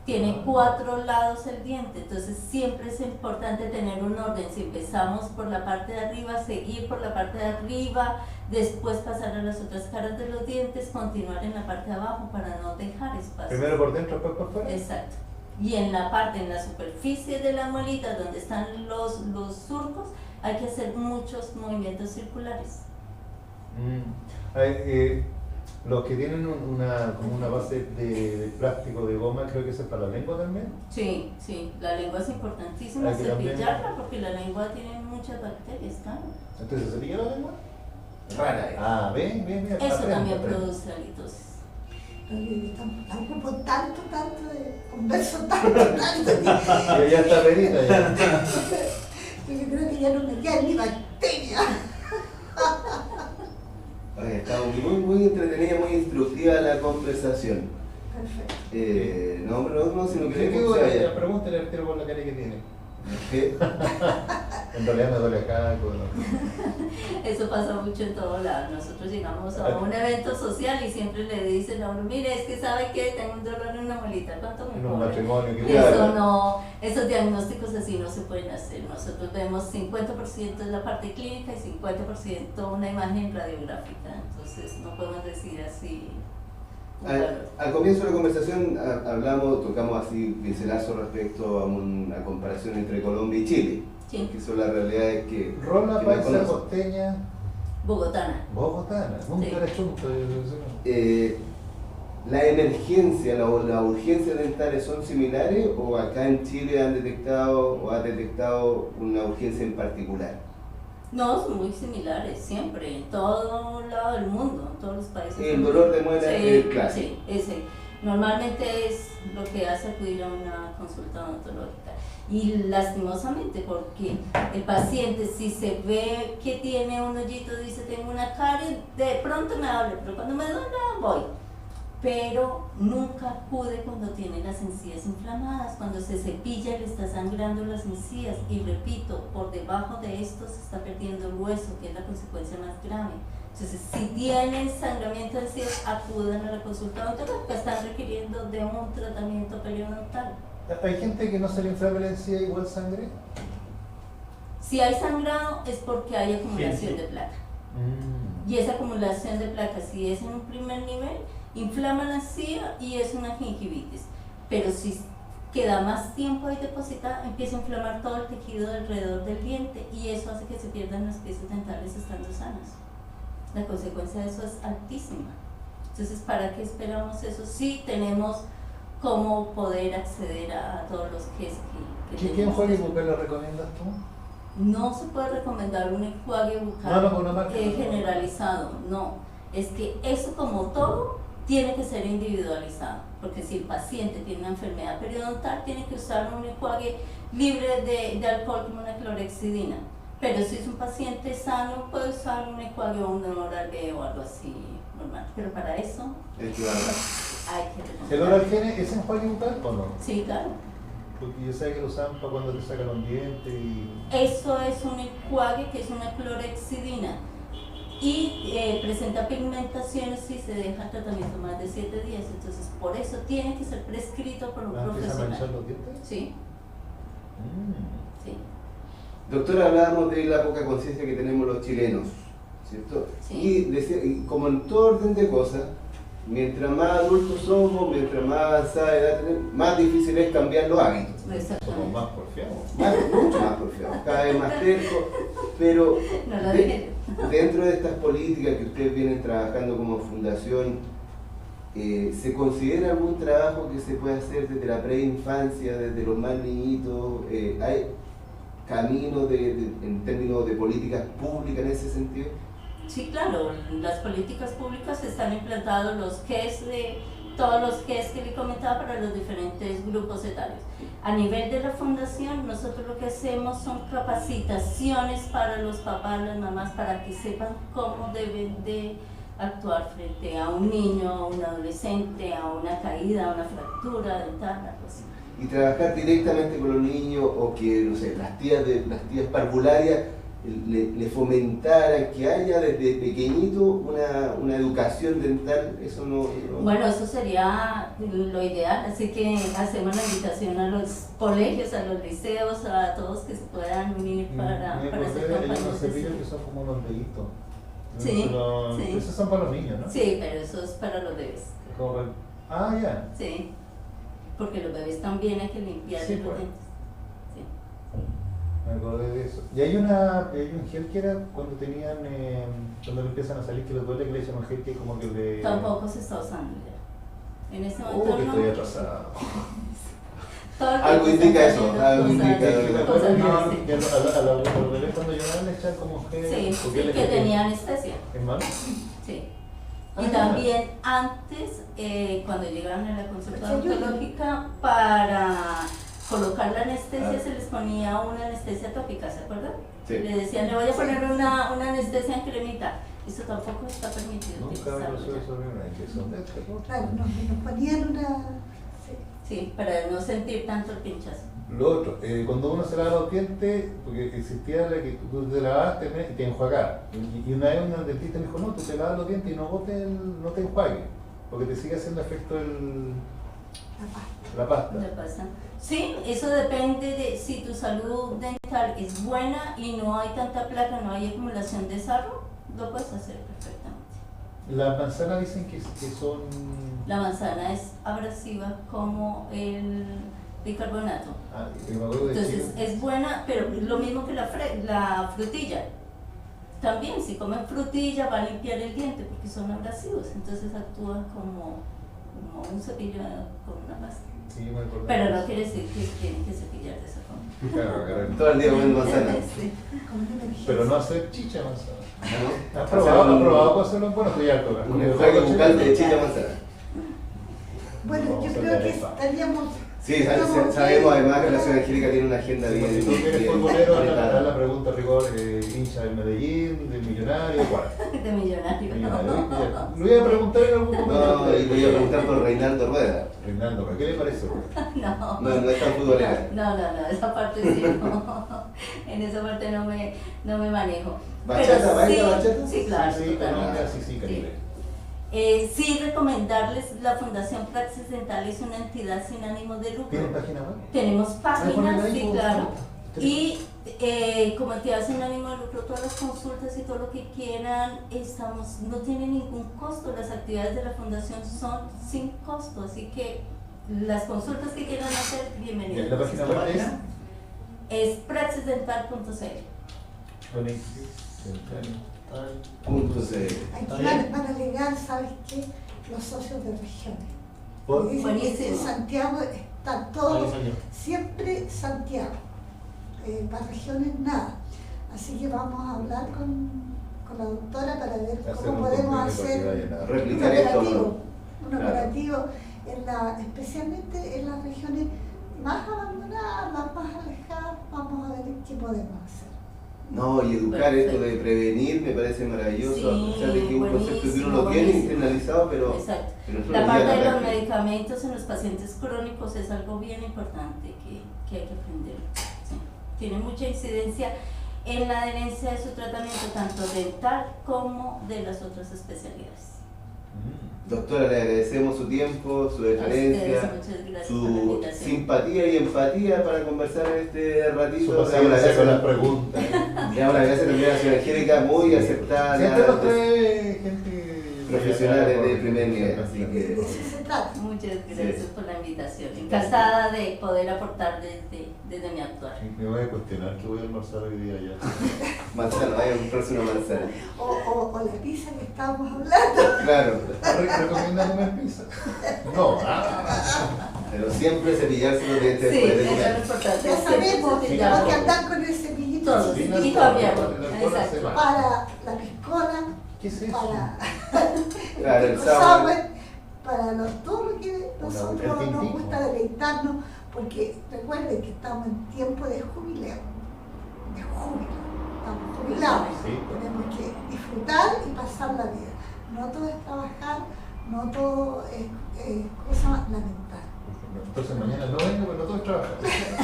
Tiene 4 lados el diente, entonces siempre es importante tener un orden. Si empezamos por la parte de arriba, seguir por la parte de arriba, después pasar a las otras caras de los dientes, continuar en la parte de abajo para no dejar espacio. Primero por dentro, después por fuera. Exacto. Y en la parte, en la superficie de la muelita donde están los surcos, hay que hacer muchos movimientos circulares. A ver, los que tienen como una base de plástico de goma, creo que eso es para la lengua también. Sí, sí, la lengua es importantísima, Hay que también- cepillarla porque la lengua tiene muchas bacterias, claro. Entonces, ¿se cepilla la lengua? Rara. Ah, bien. Eso aprende, también aprende. produce halitosis. La ocupo tanto, converso tanto, Pero ya está perita ya. que yo creo que ya no me queda ni bacteria. Oye, está muy entretenida, muy instructiva la conversación. Perfecto. No, sino que ¿Qué queremos que se vaya. pregúntale al tiro por la cara que tiene. ¿Qué? En realidad me duele acá. Eso pasa mucho en todo lado. Nosotros llegamos a un evento social y siempre le dicen a uno, mire, es que sabe que tengo un dolor en una muelita, ¿cuánto me En un cobra? matrimonio. Y eso no, esos diagnósticos así no se pueden hacer. Nosotros vemos 50% de la parte clínica y 50% una imagen radiográfica. Entonces no podemos decir así. Al comienzo de la conversación tocamos así pincelazo respecto a una comparación entre Colombia y Chile, Sí. que son las realidades que... Rola, que paisa, conocen. costeña, Bogotana. bogotana. Nunca Sí. era chunto. ¿La emergencia o la urgencia dentales son similares o acá en Chile han detectado o ha detectado una urgencia en particular? No, son muy similares, siempre, en todo lado del mundo, en todos los países. El dolor de muela Sí, es clásico. Sí, ese. Normalmente es lo que hace acudir a una consulta odontológica. Y lastimosamente, porque el paciente, si se ve que tiene un hoyito, dice tengo una caries, de pronto me habla, pero cuando me duele voy. Pero nunca acude cuando tiene las encías inflamadas, cuando se cepilla y le está sangrando las encías. Y repito, por debajo de esto se está perdiendo el hueso, que es la consecuencia más grave. Entonces, si tienen sangramiento de encías, acudan a la consulta odontológica, están requiriendo de un tratamiento periodontal. ¿Hay gente que no se le inflama la encía igual sangre? Si hay sangrado es porque hay acumulación de placa. Y esa acumulación de placa, si es en un primer nivel, inflama la encía y es una gingivitis. Pero si queda más tiempo ahí depositada, empieza a inflamar todo el tejido alrededor del diente y eso hace que se pierdan las piezas dentales estando sanas. La consecuencia de eso es altísima. Entonces, ¿para qué esperamos eso? Sí tenemos cómo poder acceder a todos los que ¿Qué tenemos. enjuague bucal le recomiendas tú? No se puede recomendar un enjuague bucal No, una marca. generalizado, no. Es que eso, como todo, tiene que ser individualizado, porque si el paciente tiene una enfermedad periodontal, tiene que usar un enjuague libre de alcohol como una clorhexidina. Pero si es un paciente sano, puede usar un enjuague o un Oral-B o algo así normal. Pero para eso hay que ¿El Oral-Gene es enjuague bucal o no? Sí, claro. Porque yo sé que lo usan para cuando te sacan un diente y... Eso es un enjuague que es una clorhexidina y presenta pigmentaciones si se deja el tratamiento más de 7 días. Entonces, por eso tiene que ser prescrito por un ¿Empieza a manchar profesional. los dientes? Sí, sí. Doctora, hablábamos de la poca conciencia que tenemos los chilenos, ¿cierto? Sí. Y como en todo orden de cosas, mientras más adultos somos, mientras más avanzada edad tenemos, más difícil es cambiar los hábitos. Somos Exactamente. más porfiados. Mucho más porfiados, cada vez más tercos, pero No lo dije. dentro de estas políticas que ustedes vienen trabajando como fundación, ¿se considera algún trabajo que se puede hacer desde la preinfancia, desde los más niñitos? ¿Hay caminos en términos de políticas públicas en ese sentido? Sí, claro, las políticas públicas están implantados los KES todos los KES que le comentaba para los diferentes grupos etarios. A nivel de la fundación, nosotros lo que hacemos son capacitaciones para los papás, las mamás, para que sepan cómo deben de actuar frente a un niño, a un adolescente, a una caída, a una fractura dental, algo así. Y trabajar directamente con los niños o que, no sé, las tías parvularias le fomentaran que haya desde pequeñito una educación dental, eso no... Bueno, eso sería lo ideal, así que hacemos la invitación a los colegios, a los liceos, a todos que se puedan unir para hacer Hay unos campañas cepillos así. que son como unos deditos. Sí, sí. Esos son para los niños, ¿no? Sí, pero eso es para los bebés. Como ya. Sí, porque los bebés también hay que limpiar Sí, los pues. dientes. Sí. Me acordé de eso. Y hay un gel que era cuando tenían, cuando le empiezan a salir que les duele, que le llaman gel que como que le... Tampoco se está usando ya. En este momento que no. estoy atrasado. Todo el Algo tiempo indica están eso, haciendo algo cosas- indica. Me acuerdo cosas que nuevas, sí. a los bebés cuando lloraban le echaban como gel. Sí, porque sí, le- que tenía anestesia. ¿En mano? Sí. Ah, Y ya. también antes, cuando llegaban a la consulta Sí, yo- odontológica, para colocar la anestesia Ah. se les ponía una anestesia tópica, ¿se acuerdan? Sí. Le decían, le voy a poner una anestesia en cremita. Eso tampoco está permitido Nunca me utilizarlo pasó ya. eso en una inyección de este, ¿no? Claro, nos ponían Sí, para no sentir tanto el pinchazo. Lo otro, cuando uno se lava los dientes, porque existía la que tú te lavaste y te enjuagabas. Y una vez un dentista me dijo, no, tú te lavas los dientes y no te enjuagues, porque te sigue haciendo efecto la pasta. ¿Qué pasa? Sí, eso depende de si tu salud dental es buena y no hay tanta placa, no hay acumulación de sarro, lo puedes hacer perfectamente. Las manzanas dicen que son... La manzana es abrasiva como el bicarbonato. Me acuerdo de Entonces Chile. es buena, pero lo mismo que la frutilla. También si comen frutilla va a limpiar el diente porque son abrasivos, entonces actúan como un cepillo con una pasta. Sí, me acuerdo. Pero no quiere decir que tienen que cepillar de esa forma. Claro. Todo el día comiendo manzana. Sí. Como una emergencia. Pero no hacer chicha de manzana. ¿No? ¿Has probado hacerlo? Bueno, estoy harto. Un enjuague bucal de chicha manzana. Bueno, Vamos yo a creo hacer que esa. estaríamos... Sí, sabemos además que la ciudad Angélica tiene una agenda Si bien. tú eres bien futbolero, apretada. la pregunta rigor, hincha del Medellín, del Millonario, ¿cuál? De millonario. Millonario, ¿viste? Ya. Lo iba a preguntar en algún momento. No, y te iba a preguntar por Reinaldo Rueda. Reinaldo, ¿qué le parece? No. No es tan futbolera. No, esa parte sí no. En esa parte no me manejo. ¿Bachata? Pero ¿Baila bachata? Sí, claro. Sí, totalmente. Colombia, sí, Caribe. Sí, recomendarles, la Fundación Praxis Dental es una entidad sin ánimo de lucro. ¿Tienen página web? Tenemos páginas, sí, claro. Sí. Y como entidad sin ánimo de lucro, todas las consultas y todo lo que quieran, no tienen ningún costo. Las actividades de la fundación son sin costo, así que las consultas que quieran hacer, bienvenidas. ¿La página web es? Es praxisdental.cl. Aquí van a llegar, ¿sabes qué? Los socios de regiones. ¿Por? Dicen que Buenísimo. en Santiago están todos, siempre Santiago. Para regiones nada. Así que vamos a hablar con la doctora para ver Hacer cómo un podemos convenio para que hacer vayan a- un Replicar esto. operativo. Un Claro. operativo especialmente en las regiones más abandonadas, las más alejadas. Vamos a ver qué podemos hacer. No, y educar esto de prevenir me parece maravilloso. Sí, o sea, de que es un concepto que uno lo buenísimo, tiene buenísimo. internalizado, pero Exacto. no se La lo parte olvida de la los práctica. medicamentos en los pacientes crónicos es algo bien importante que hay que aprender. Sí. Tiene mucha incidencia en la adherencia de su tratamiento, tanto dental como de las otras especialidades. Doctora, le agradecemos su tiempo, su A ustedes, deferencia, muchas gracias por la su invitación. simpatía y empatía para conversar en este Su ratito. Le damos las paciencia con las gracias, preguntas. le damos las gracias también a la señora Angélica, muy aceptada. Siempre nos trae gente Profesionales de primer nivel, así que- De eso se trata. Muchas gracias por la invitación. Encantada de poder aportar desde mi actuar. Me voy a cuestionar que voy a almorzar hoy día ya. Manzana, vaya a comprarse una manzana. O la pizza que estábamos hablando. Claro, ¿Recomienda comer pizza? No. pero siempre cepillarse los dientes Sí, después de eso es comer. lo importante. Ya sabemos, Sí, tenemos que andar con el cepillito Todos. chiquitito Y cambiarlo. Exacto. para la piscola, ¿Qué es eso? para Claro, el los sour. sour, para todo lo que nosotros el nos tintico. gusta deleitarnos, porque recuerden que estamos en tiempo de jubileo, estamos jubilados, Sí. tenemos que disfrutar y pasar la vida. No todo es trabajar, no todo es cosa lamentar. Entonces mañana no vengo, pero no todo es trabajar.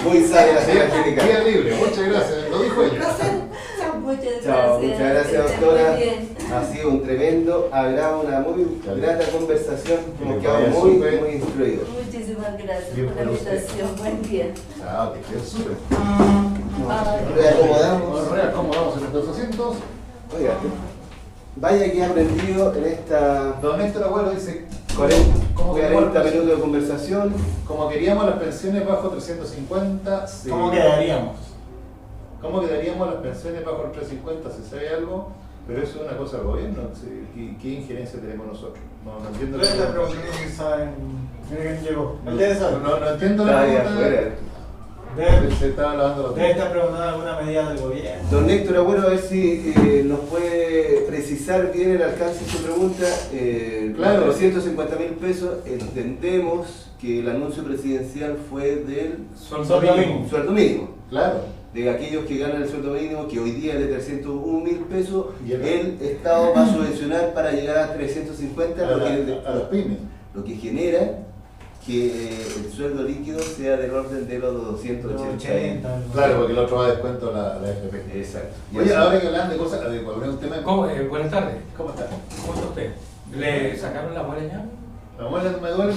Muy sabia la señora Angélica. Día libre, muchas gracias. Lo dijo Un ella. placer. Chao. Muchas gracias. Chao, muchas gracias, Que estén doctora. muy bien. Ha sido un tremendo, habrá una muy grata conversación. Que Hemos le quedado vaya muy, súper. muy instruidos. Muchísimas gracias Bien por la por usted. invitación. Buen día. Chao, te quedas súper. Bye. Reacomodamos. Nos reacomodamos en nuestros asientos. Oiga, vaya que he aprendido en esta Don Néstor Abuelo dice, 40 minutos de conversación. como queríamos las pensiones bajo 350, sí. ¿Cómo quedaríamos? ¿Cómo quedaríamos las pensiones bajo los 350? ¿Se sabe algo? Pero eso es una cosa del gobierno. Sí. ¿Qué injerencia tenemos nosotros? No entiendo Yo le preguntando si saben. Mira quién llegó. El de esa. No entiendo la Está ahí pregunta. afuera. Se estaba lavando los Debe estar preguntando alguna medida del gobierno. Don Néctor Agüero, a ver si nos puede precisar bien el alcance de su pregunta. Claro. Los 250.000 pesos, entendemos que el anuncio presidencial fue del Sueldo mínimo. sueldo mínimo. Claro. De aquellos que ganan el sueldo mínimo, que hoy día es de 301.000 pesos, Y el Estado va a subvencionar para llegar a 350, A las pymes. lo que genera que el sueldo líquido sea del orden de los 280. Claro, porque el otro va a descuento la FP. Exacto. Y Oye, así- ahora que hablan de cosas, de poner un tema. Buenas tardes. ¿Cómo está? ¿Cómo está usted? ¿Le sacaron la muela ya? No, bueno, me duele,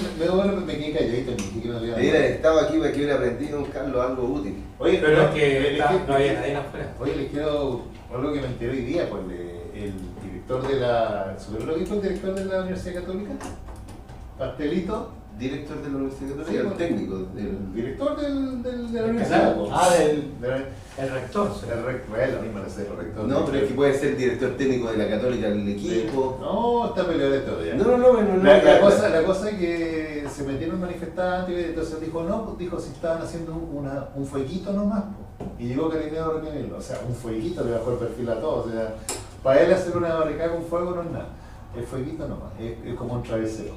me quedé calladito, ni siquiera me Hubiera estado aquí para que hubiera aprendido, don Carlos, algo útil. Oye, Pero no, es que les quiero- no había nadie afuera. Oye, les quiero algo que me enteré hoy día, pues el director de la. ¿Sobre lo que dijo el director de la Universidad Católica? Pastelito. Director de la Universidad Católica, Sí, el bueno. técnico. El director de la El universidad. canal. pues. del... El rector. El rector, es lo mismo, no sé, el rector. No, pero es que puede ser director técnico de la Católica del equipo. No, está peleado esto ya. No. La cosa es que se metieron manifestantes y entonces dijo, no, pues dijo, si estaban haciendo un fueguito nomás, pues. Y llegó Cariño a retenerlo, o sea, un fueguito le bajó el perfil a todos, o sea, para él hacer una barricada con fuego no es nada, el fueguito nomás, es como un travesero.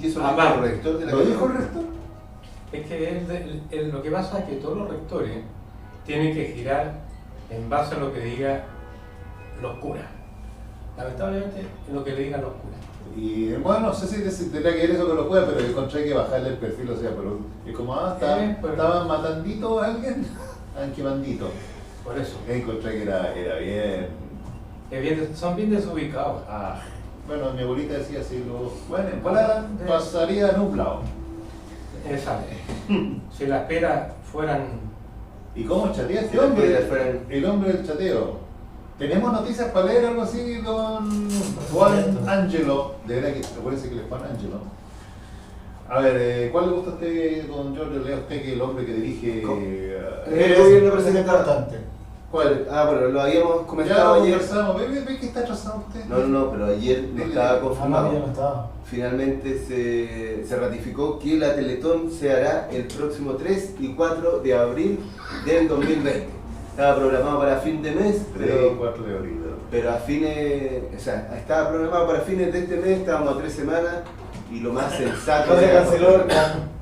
Y eso Ah, lo dijo vale. el rector de la ¿Lo dijo el Católica. rector? Es que lo que pasa es que todos los rectores tienen que girar en base a lo que diga los curas. Lamentablemente, en lo que le digan los curas. Y bueno, no sé si tendrá que ver eso con los jueces, pero yo encontré que bajarle el perfil, o sea, pero es como, Pues. estaban matandito a alguien, qué bandito. Por eso. Encontré que era bien. Son bien desubicados. Bueno, mi abuelita decía así, bueno, en volada pasaría nublado. Exacto. Si las peras fueran. ¿Y cómo chatea este Si las hombre? peras fueran- El hombre del chateo. ¿Tenemos noticias para leer algo así, don Juan Angelo? De verdad que acuérdense que él es Juan Angelo. A ver, ¿cuál le gusta a usted, don Giorgio? Lea usted que es el hombre que dirige. El gobierno Es presenta. importante. ¿Cuál? Bueno, lo habíamos Ya comentado lo ayer. conversamos. ¿Ve que está atrasado usted? No, pero ayer no estaba Ah, no, confirmado. ya no estaba. Finalmente se ratificó que la Teletón se hará el próximo 3 y 4 de abril del 2020. Estaba programado para fin de mes, 3 y 4 de abril. pero a fines, o sea, estaba programado para fines de este mes, estábamos a 3 semanas y lo más sensato Acá se era- canceló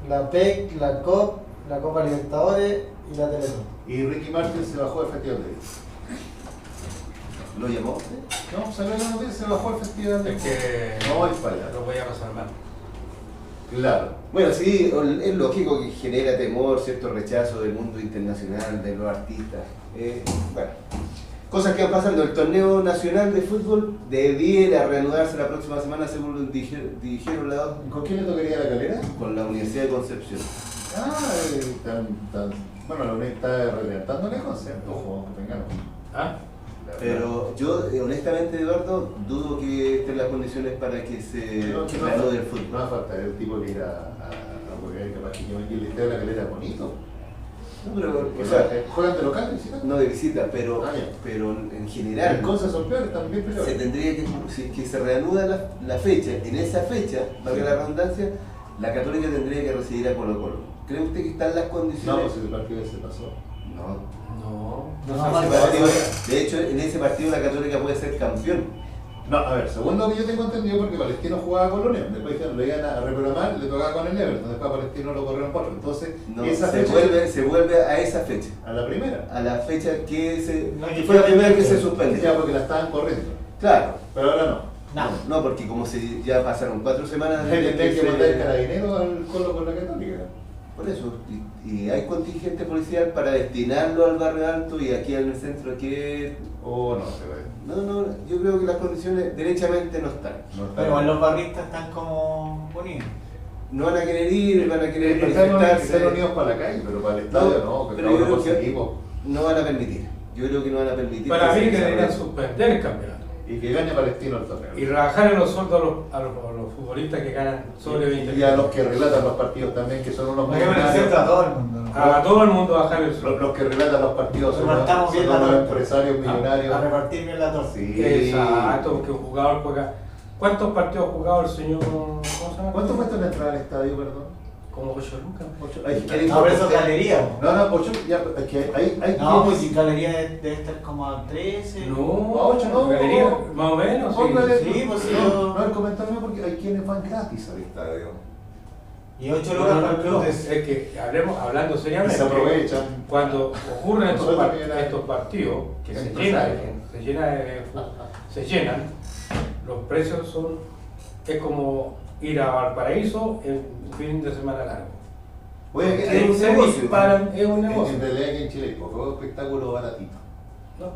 la PEC, la COP, la Copa Libertadores y la Teletón. Y Ricky Martin se bajó del festival de ahí. ¿Lo llamó? No, salió la noticia, se bajó el festival de Es que. No voy para allá. Lo voy a pasar mal. Claro. Bueno, sí, es lógico que genera temor, cierto rechazo del mundo internacional, de los artistas. Bueno, cosas que van pasando. El torneo nacional de fútbol debiera reanudarse la próxima semana, según dijeron ¿Con quién le tocaría la calera? con la Universidad de Concepción. Bueno, la UNED está reventando el concepto, ojo, que tengamos. ¿Ah? Pero yo, honestamente, Eduardo, dudo que estén las condiciones para que se No reanude el no fútbol. va a faltar el tipo que ir a jugar, capaz que el estadio de la calera es bonito. No, pero, O o sea, sea, juegan de local, ¿sí? no de visita, pero, Ah, ya. pero en Las general cosas son peores, también se peores. tendría que, si se reanuda la fecha, en esa fecha, valga la redundancia, la Católica tendría que recibir a Colo Colo. ¿Cree usted que están las No, condiciones? pues el partido se pasó. No. No. No, Ese partido- de hecho, en ese partido la Católica puede ser campeón. No, a ver, según lo que yo tengo entendido, porque Palestino jugaba con Colonia, después dijeron, lo iban a reprogramar, le tocaba con el Everton, después a Palestino lo corrieron por otro. Entonces, No, esa se fecha vuelve a esa fecha. a la primera. A la fecha que No, que que fue la fue primera que primero. se suspendió. Ya, porque la estaban corriendo. Claro. Pero ahora no. No, porque como si ya pasaron 4 semanas Hay desde que se- mandar el carabinero al Colo con la Católica. Por eso, y hay contingente policial para destinarlo al barrio alto y aquí en el centro que O no, se ve. no, yo creo que las condiciones derechamente no están. No está Pero igual los barristas están como bonitos. No van a querer ir, van a querer Están manifestarse. unidos para la calle, pero para el estadio no, que pero cada yo uno por creo su que equipo. no van a permitir. Yo creo que no van a permitir. Para que mí se que deberían desarrolle. suspender el campeonato. Y que gane Palestino el torneo. Y rebajar en los sueldos a los futbolistas que ganan sobre 20 Y a los que relatan los partidos también, que son unos Hay que beneficiar a todo el mundo. ¿no? A todo el mundo bajar el sueldo. los que relatan los partidos son Repartamos bien unos la torta. empresarios millonarios. A repartir bien la torta. Sí. Exacto, porque un jugador juega. ¿Cuántos partidos ha jugado el señor? ¿Cómo se llama? ¿Cuánto cuesta la entrada al estadio, perdón? Como 8 lucas. Hay que No, pero eso es galería. No, no, 8, ya, es que hay No, pues quienes- si galería debe estar como a 13. No, 8 no. galería, más o menos. Sí. Póngale, Sí, pues sí, no, yo- no, el comentario no, porque hay quienes van gratis al estadio. Y 8 No, lucas no, para el no, club. es que hablando Y seriamente. se aprovechan. Cuando ocurren Nosotros también hay- estos partidos que se empresarios. llenan, se llenan, los precios son, es como ir a Valparaíso en fin de semana largo. Oye, que Es un Se negocio. disparan, es un negocio. en realidad aquí en Chile hay poco espectáculo baratito. ¿No?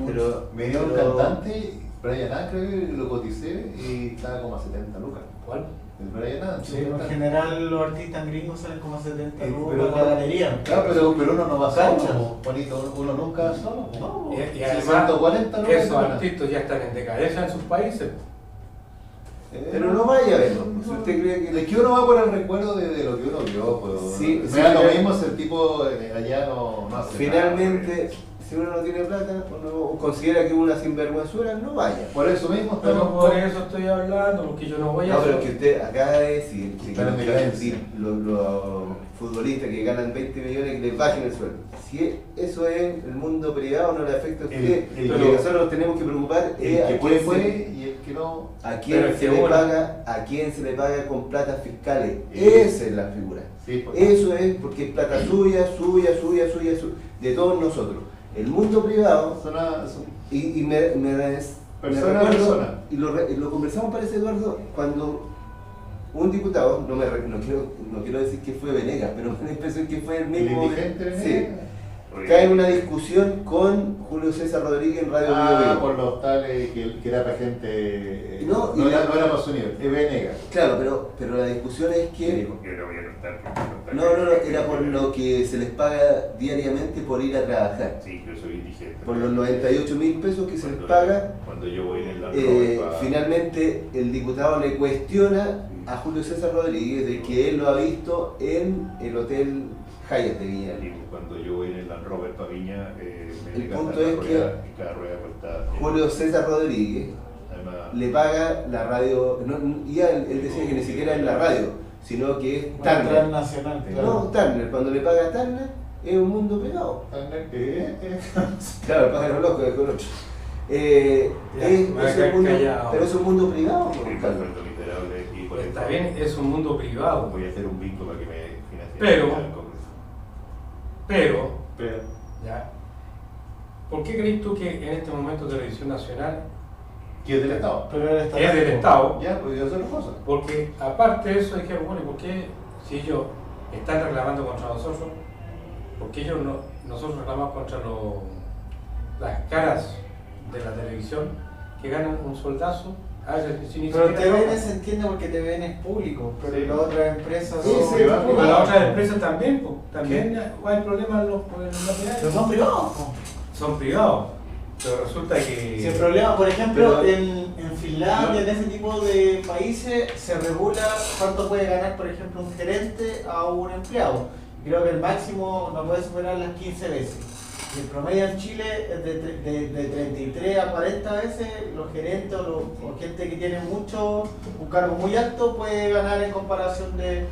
Pero, Me dio un pero- cantante, Brian Acre, lo coticé y estaba como a 70 lucas. ¿Cuál? El Brian Acre. Sí, en general los artistas gringos salen como a 70 lucas Pero- la galería. Claro, pero uno no va Cancha. solo, Juanito, uno nunca va solo. No, Y además, 140 lucas. esos artistas ya están en decadencia en sus países. Pero no vaya a verlo. Si usted cree que Es que uno va por el recuerdo de lo que uno vio. Pues, Sí, me sí, da lo pero- mismo si el tipo allá no hace finalmente, si uno no tiene plata o considera que es una sinvergüenzura, no vaya. nada. Por eso mismo Pero estamos por eso estoy hablando, porque yo no voy a No, pero hacer. es que usted acaba de decir que Están en quieren decadencia. decir los futbolistas que ganan 20 millones que les bajen el sueldo. Si eso es el mundo privado, no le afecta a usted. El Lo que- que nosotros nos tenemos que preocupar el es que a puede quién puede se- y el que no. a Pero quién es se que le uno- paga, a quién se le paga con platas fiscales. Sí. Esa es la figura. Sí, pues. Eso es porque es plata suya, de todos nosotros. El mundo privado, Son y me Persona a recuerdo, persona. y lo conversamos, parece, Eduardo, cuando un diputado, no quiero decir que fue Venegas, pero me da la impresión que fue el el mismo. indigente. Sí, cae en una discusión con Julio César Rodríguez en Radio Bio Bio. Por los tales que era para gente. No, No, y era para su nivel, es Venegas. Claro, pero la discusión es que Yo no voy a contar. no, era por lo que se les paga diariamente por ir a trabajar. Sí, yo soy indigente. Por los 98.000 pesos que se les Cuando- paga. Cuando yo voy en el Land Rover pa- Finalmente el diputado le cuestiona a Julio César Rodríguez de que él lo ha visto en el hotel Hyatt de Viña. y cuando yo voy en el Land Rover para Viña, me El desgastan punto la es rueda, y cada rueda cuesta. Julio César Rodríguez Además, le paga la radio, y él decía que ni siquiera es la radio, sino que es Una Turner. transnacional, claro. No, Turner, cuando le paga a Turner es un mundo privado. Claro, el pájaro loco de color. Ya, Es me voy a un quedar mundo, callado. pero es un mundo privado. es un Carlos. sueldo miserable y por Está eso bien, es un mundo privado. voy a hacer un vínculo para que me financie Pero- el Congreso. Pero, ¿ya? ¿Por qué crees tú que en este momento Televisión Nacional Que es del Estado. Pero él está es del Estado? Ya, pues yo hacer cosas. Porque aparte de eso dijeron, bueno, ¿y por qué si ellos están reclamando contra nosotros? ¿Por qué nosotros reclamamos contra las caras de la televisión que ganan un soldazo? A veces sin ni Pero siquiera TVN trabajan. se entiende porque TVN es público, pero Sí. las otras empresas Sí, son sí, va, Pero privadas. las otras empresas también, pues, también hay problemas en los Pero medios. son privados. Po. Son privados. Pero resulta que... Si el problema, por ejemplo, Pero- en Finlandia, en ese tipo de países, se regula cuánto puede ganar, por ejemplo, un gerente a un empleado. Creo que el máximo no puede superar las 15 veces. Y el promedio en Chile es de 33 a 40 veces. Los gerentes o gente que tiene un cargo muy alto puede ganar en comparación de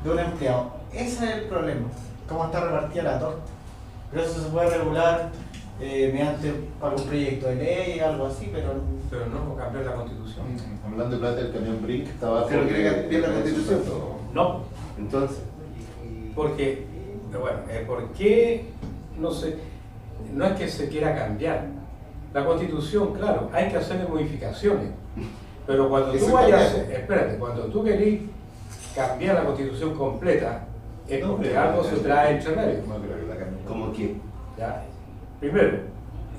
un empleado. Ese es el problema, cómo está repartida la torta. Pero eso se puede regular mediante para un proyecto de ley, algo así, pero Pero no por cambiar la constitución. Hablando de plata, el camión Brink estaba. ¿Usted no quiere cambiar la Constitución? No, Entonces, porque, bueno, ¿por qué? No sé, no es que se quiera cambiar. La constitución, claro, hay que hacerle modificaciones. Pero cuando Eso tú es vayas, cambiar. espérate, cuando tú querés cambiar la constitución completa, es No, porque pero- algo se trae entre medio. No creo que la cambien. ¿cómo qué? ¿Ya? Primero,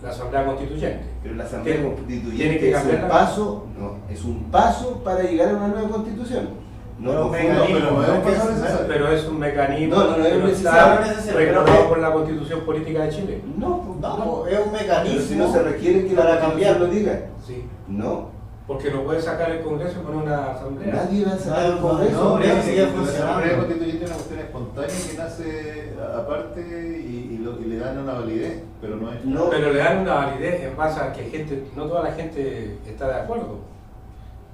la asamblea constituyente. Pero la Asamblea Tiene Constituyente que es cambiar un la- paso, no, es un paso para llegar a una nueva constitución. No Pero confunda- mecanismo, pero no es un paso necesario. Pero es un mecanismo No, no, no es que no necesario, está no es necesario, regulado pero- por la constitución política de Chile. No, pues, no, es un Pero mecanismo si no se requiere que la para Constitución cambiarlo. lo diga. Sí. No, Porque no puede sacar el Congreso con una asamblea. nadie va a sacar No, el Congreso. no, No, eso sigue la funcionando. Asamblea Constituyente es una cuestión espontánea que nace aparte y le dan una validez, pero no es. No. Pero le dan una validez en base a que no toda la gente está de acuerdo.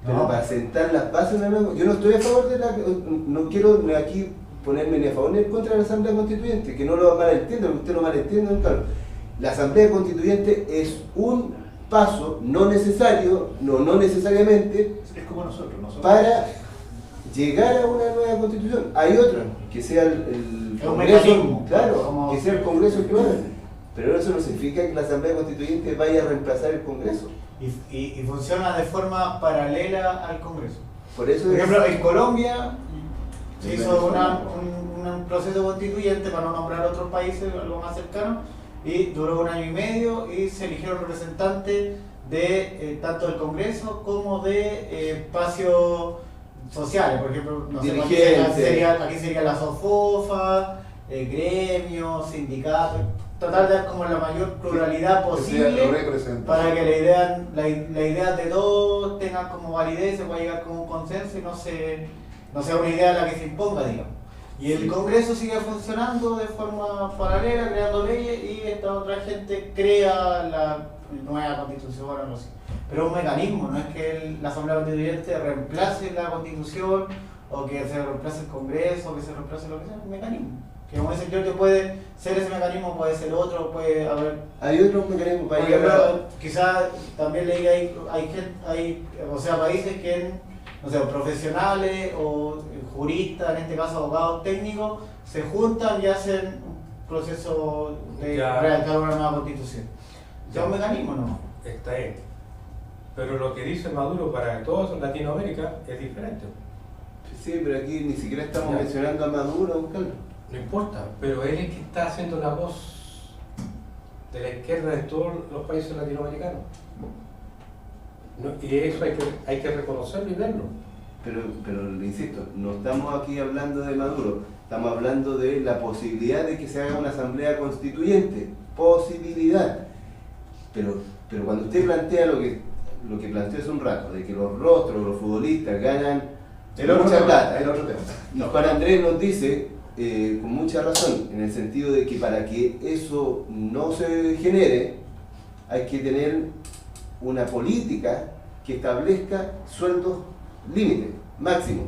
Pero No. para sentar las bases de la nueva. Yo no estoy a favor de la. No quiero aquí ponerme ni a favor ni en contra de la Asamblea Constituyente, que no lo malentienda, que usted lo malentienda, don Carlos. La Asamblea Constituyente es un paso no necesario, no necesariamente, Es como nosotros. para llegar a una nueva constitución. Hay otra, que sea el Es un Congreso, mecanismo, claro, como- que sea el Congreso el que lo haga. Pero eso no significa que la Asamblea Constituyente vaya a reemplazar el Congreso. Y funciona de forma paralela al Congreso. Por eso Por es- ejemplo, en Colombia se En hizo Venezuela, un proceso constituyente para no nombrar otros países, algo más cercano, y duró 1 año y medio y se eligieron representantes de tanto del Congreso como de espacios sociales. Por ejemplo, no sé, Dirigentes. aquí sería la SOFOFA, gremios, sindicatos, tratar de dar como la mayor pluralidad Que sea posible representante. para que la idea de todos tengan como validez, se pueda llegar como un consenso y no sea una idea la que se imponga, digamos. Y el Congreso sigue funcionando de forma paralela, creando leyes, y esta otra gente crea la nueva constitución, o no sé. Pero es un mecanismo, no es que la Asamblea Constituyente reemplace la constitución, o que se reemplace el Congreso, o que se reemplace lo que sea, es un mecanismo. Que como dice Giorgio, puede ser ese mecanismo, puede ser otro, puede haber. hay otros mecanismos para Por llegar a... ejemplo, quizás también leí que hay países que, no sé, profesionales o juristas, en este caso abogados técnicos, se juntan y hacen un proceso de Ya. redactar una nueva constitución. Ya es un mecanismo, ¿no? Está bien. Pero lo que dice Maduro para todos Latinoamérica es diferente. Sí, pero aquí ni siquiera estamos Ya. mencionando a Maduro, don Carlos. No importa, pero él es que está haciendo la voz de la izquierda de todos los países latinoamericanos. Y eso hay que reconocerlo y verlo. Pero le insisto, no estamos aquí hablando de Maduro, estamos hablando de la posibilidad de que se haga una asamblea constituyente. Posibilidad. Pero cuando usted plantea lo que planteó hace un rato, de que los rostros, los futbolistas ganan El otro mucha tema, plata, plata, el otro tema. y Juan Andrés nos dice, con mucha razón, en el sentido de que para que eso no se genere, hay que tener una política que establezca sueldos límite, máximo.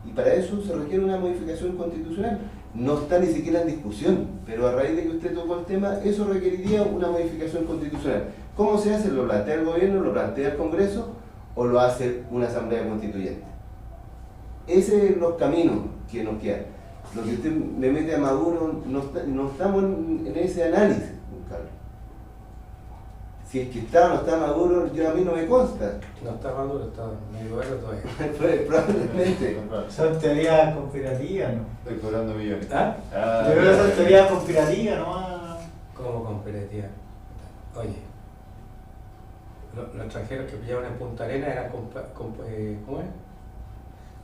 Y para eso se requiere una modificación constitucional. No está ni siquiera en discusión, pero a raíz de que usted tocó el tema, eso requeriría una modificación constitucional. ¿Cómo se hace? ¿Lo plantea el gobierno, lo plantea el Congreso o lo hace una asamblea constituyente? Esos son los caminos que nos quedan. Lo que usted me mete a Maduro, no estamos en ese análisis, don Carlos. Si es que está o no está Maduro, a mí no me consta. No está Maduro, está medio verde todavía. Probablemente. Son teorías conspirativas, ¿no? Estoy cobrando millones. ¿Ah? Yo creo que son teorías conspirativas, ¿no? Como competitiva. Oye, los extranjeros que pillaban en Punta Arenas eran ¿cómo es?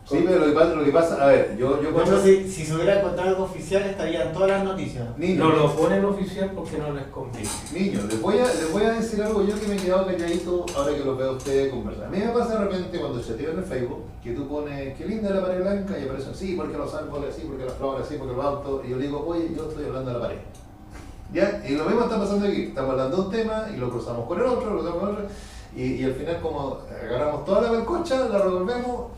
Sí, pero lo que pasa, a ver, yo Por ejemplo, si se hubiera encontrado algo oficial, estarían todas las noticias. No lo ponen oficial porque no les conviene. Niños, les voy a decir algo yo que me he quedado calladito ahora que lo veo a ustedes conversar. A mí me pasa de repente cuando chateo en el Facebook que tú pones, qué linda la pared blanca, y aparecen, sí, porque los árboles así, porque las flores así, porque los autos, y yo le digo, oye, yo estoy hablando de la pared. ¿Ya? Y lo mismo está pasando aquí, estamos hablando de un tema y lo cruzamos con el otro, lo cruzamos con el otro, y al final como agarramos toda la melcocha, la revolvemos,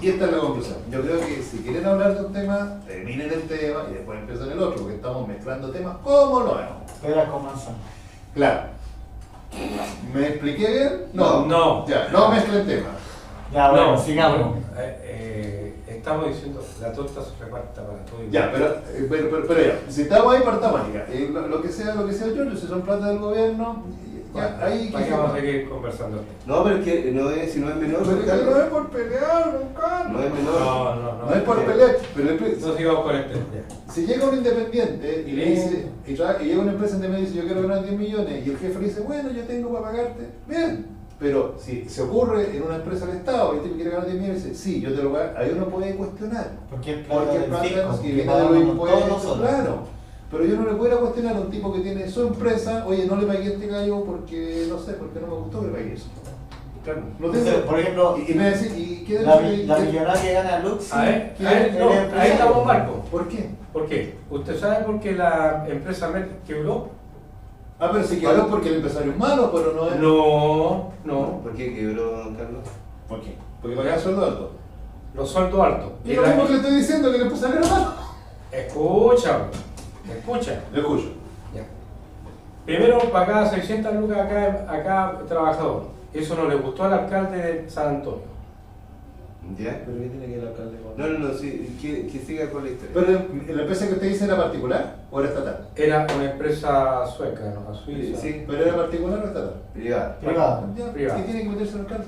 y esta es la conclusión. Yo creo que si quieren hablar de un tema, terminen el tema y después empiezan el otro, porque estamos mezclando temas como lo vemos. Era con manzana. Claro. ¿Me expliqué bien? No. Ya, no mezclen temas. Ya, bueno, No, sigamos. estamos diciendo, la torta se reparta para todo. Ya, pero ya, si estamos ahí, partamos ahí. Ya. Lo que sea Giorgio, si son plata del gobierno, ya, ahí... ¿Para qué vamos a seguir conversando? No, pero es que si no es menor, Pero don que Carlos. no es por pelear, don Carlos. No es menor. No es por pelear, pero No sigamos con el tema. Ya. si llega un independiente y le dice, y llega una empresa independiente y dice, yo quiero ganar 10 millones, y el jefe le dice, bueno, yo tengo para pagarte, bien. Pero si se ocurre en una empresa del Estado y el tipo quiere ganar 10 millones y dice, sí, yo te lo voy a dar, ahí uno puede cuestionar. Porque es Porque plata del fisco, y que viene de los pagamos todos impuestos, nosotros. claro. Pero yo no le puedo cuestionar a un tipo que tiene su empresa, oye, no le pagué a este gallo porque, no sé, porque no me gustó que le pagué eso. Claro, no tengo. Entonces, por ejemplo, Y me decís, ¿y qué la qué- millonaria que gana Luxi, A ver, ¿quién no, es el empresario? ahí estamos mal, po. ¿Por qué? ¿Por qué? ¿Usted sabe por qué la empresa Met quebró? Ah, pero si quebró porque el empresario es malo, pero no es. No. ¿Por qué quebró, don Carlos? ¿Por qué? Porque pagaba sueldo alto. Los sueldos altos. Y lo mismo que le estoy diciendo, que el empresario es malo. Escucha. Le escucho. Ya. Primero pagaba 600 lucas acá trabajador. Eso no le gustó al alcalde de San Antonio. ¿Ya? Pero ¿qué tiene que ir el alcalde con? No, sí, que siga con la historia. Pero la empresa que usted dice era particular o era estatal. Era una empresa sueca, ¿no? Suiza. Sí. ¿Pero era particular o estatal? Privada. Privado. Ya, Privado. ¿qué tiene que meterse el alcalde?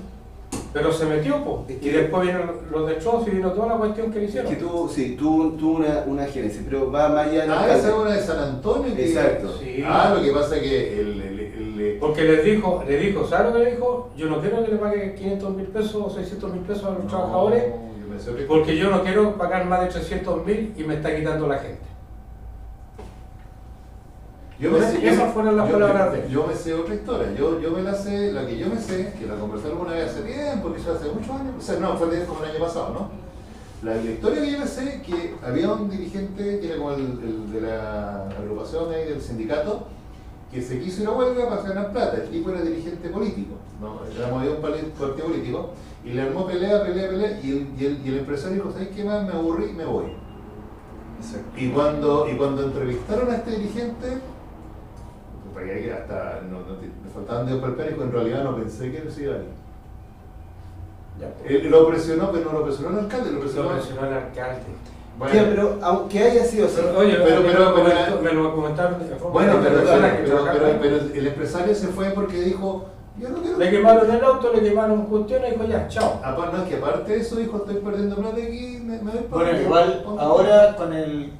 Pero se metió, po. Es Y que- después vino los destrozos y vino toda la cuestión que le Es hicieron. que tuvo una gerencia, pero va más allá del Ah, alcalde. esa es una de San Antonio. Que... Exacto. Sí. Ah, lo que pasa es que Porque le dijo, ¿sabes lo que le dijo? Yo no quiero que le pague 500.000 pesos o 600.000 pesos a los trabajadores, yo pensé que- porque yo no quiero pagar más de 300.000 y me está quitando la gente. Esas fueron las palabras de él. Yo me sé otra historia, yo me la sé, la que yo me sé, que la conversé alguna vez hace tiempo, quizás hace muchos años, o sea, no, fue como el año pasado, ¿no? La historia que yo me sé, que había un dirigente, que era como el de la agrupación ahí del sindicato, que se quiso ir a huelga para ganar plata. El tipo era dirigente político, ¿no? Era movido un partido político, y le armó pelea, y el empresario dijo, ¿sabes qué más? Me aburrí y me voy. Exacto. Y cuando entrevistaron a este dirigente, para que hasta me faltaban dedos para el pene, en realidad no pensé que él se iba a ir. Ya, po. Él lo presionó, pero no lo presionó el alcalde, lo presionó. Lo mencionó el alcalde. Ya, pero aunque haya sido así, Pero, oye, Pero- me lo comentaron de forma Bueno, de personas que trabajaban ahí. pero el empresario se fue porque dijo, yo no quiero... Le quemaron el auto, le quemaron cuestiones y dijo ya, chao. Aparte, no, es que aparte de eso, dijo, estoy perdiendo plata aquí, me voy para Bueno, allá. igual ahora con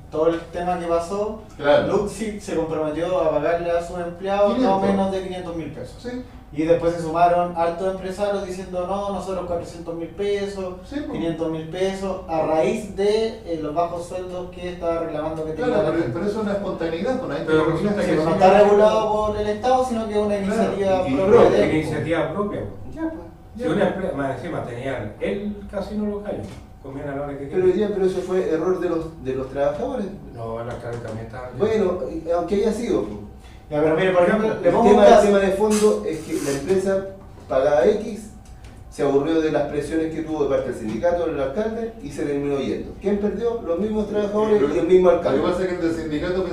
todo el tema que pasó, Claro. Luxi se comprometió a pagarle a sus empleados 500. no menos de 500.000 pesos. Sí, Y después se sumaron hartos empresarios diciendo no, nosotros 400.000 pesos, sí, pues. 500.000 pesos, a raíz de los bajos sueldos que estaba reclamando que tenía Claro, la pero, gente. pero eso es una espontaneidad, pues nadie Pero te resulta obliga. que No sí, está regulado por el Estado, sino que es una iniciativa y propia de De él. iniciativa propia. po. ya pues. Si una empresa, más encima tenían el casino local, comían a la hora que Pero querían. pero eso fue error de los trabajadores. No, el alcalde también estaba. Bueno, aunque haya sido. Pues. Ya, pero mire, por ejemplo, le El pongo un tema caso. de fondo es que la empresa pagaba X, se aburrió de las presiones que tuvo de parte del sindicato, del alcalde, y se terminó yendo. ¿Quién perdió? Los mismos trabajadores y el mismo Lo que alcalde. pasa es que el del sindicato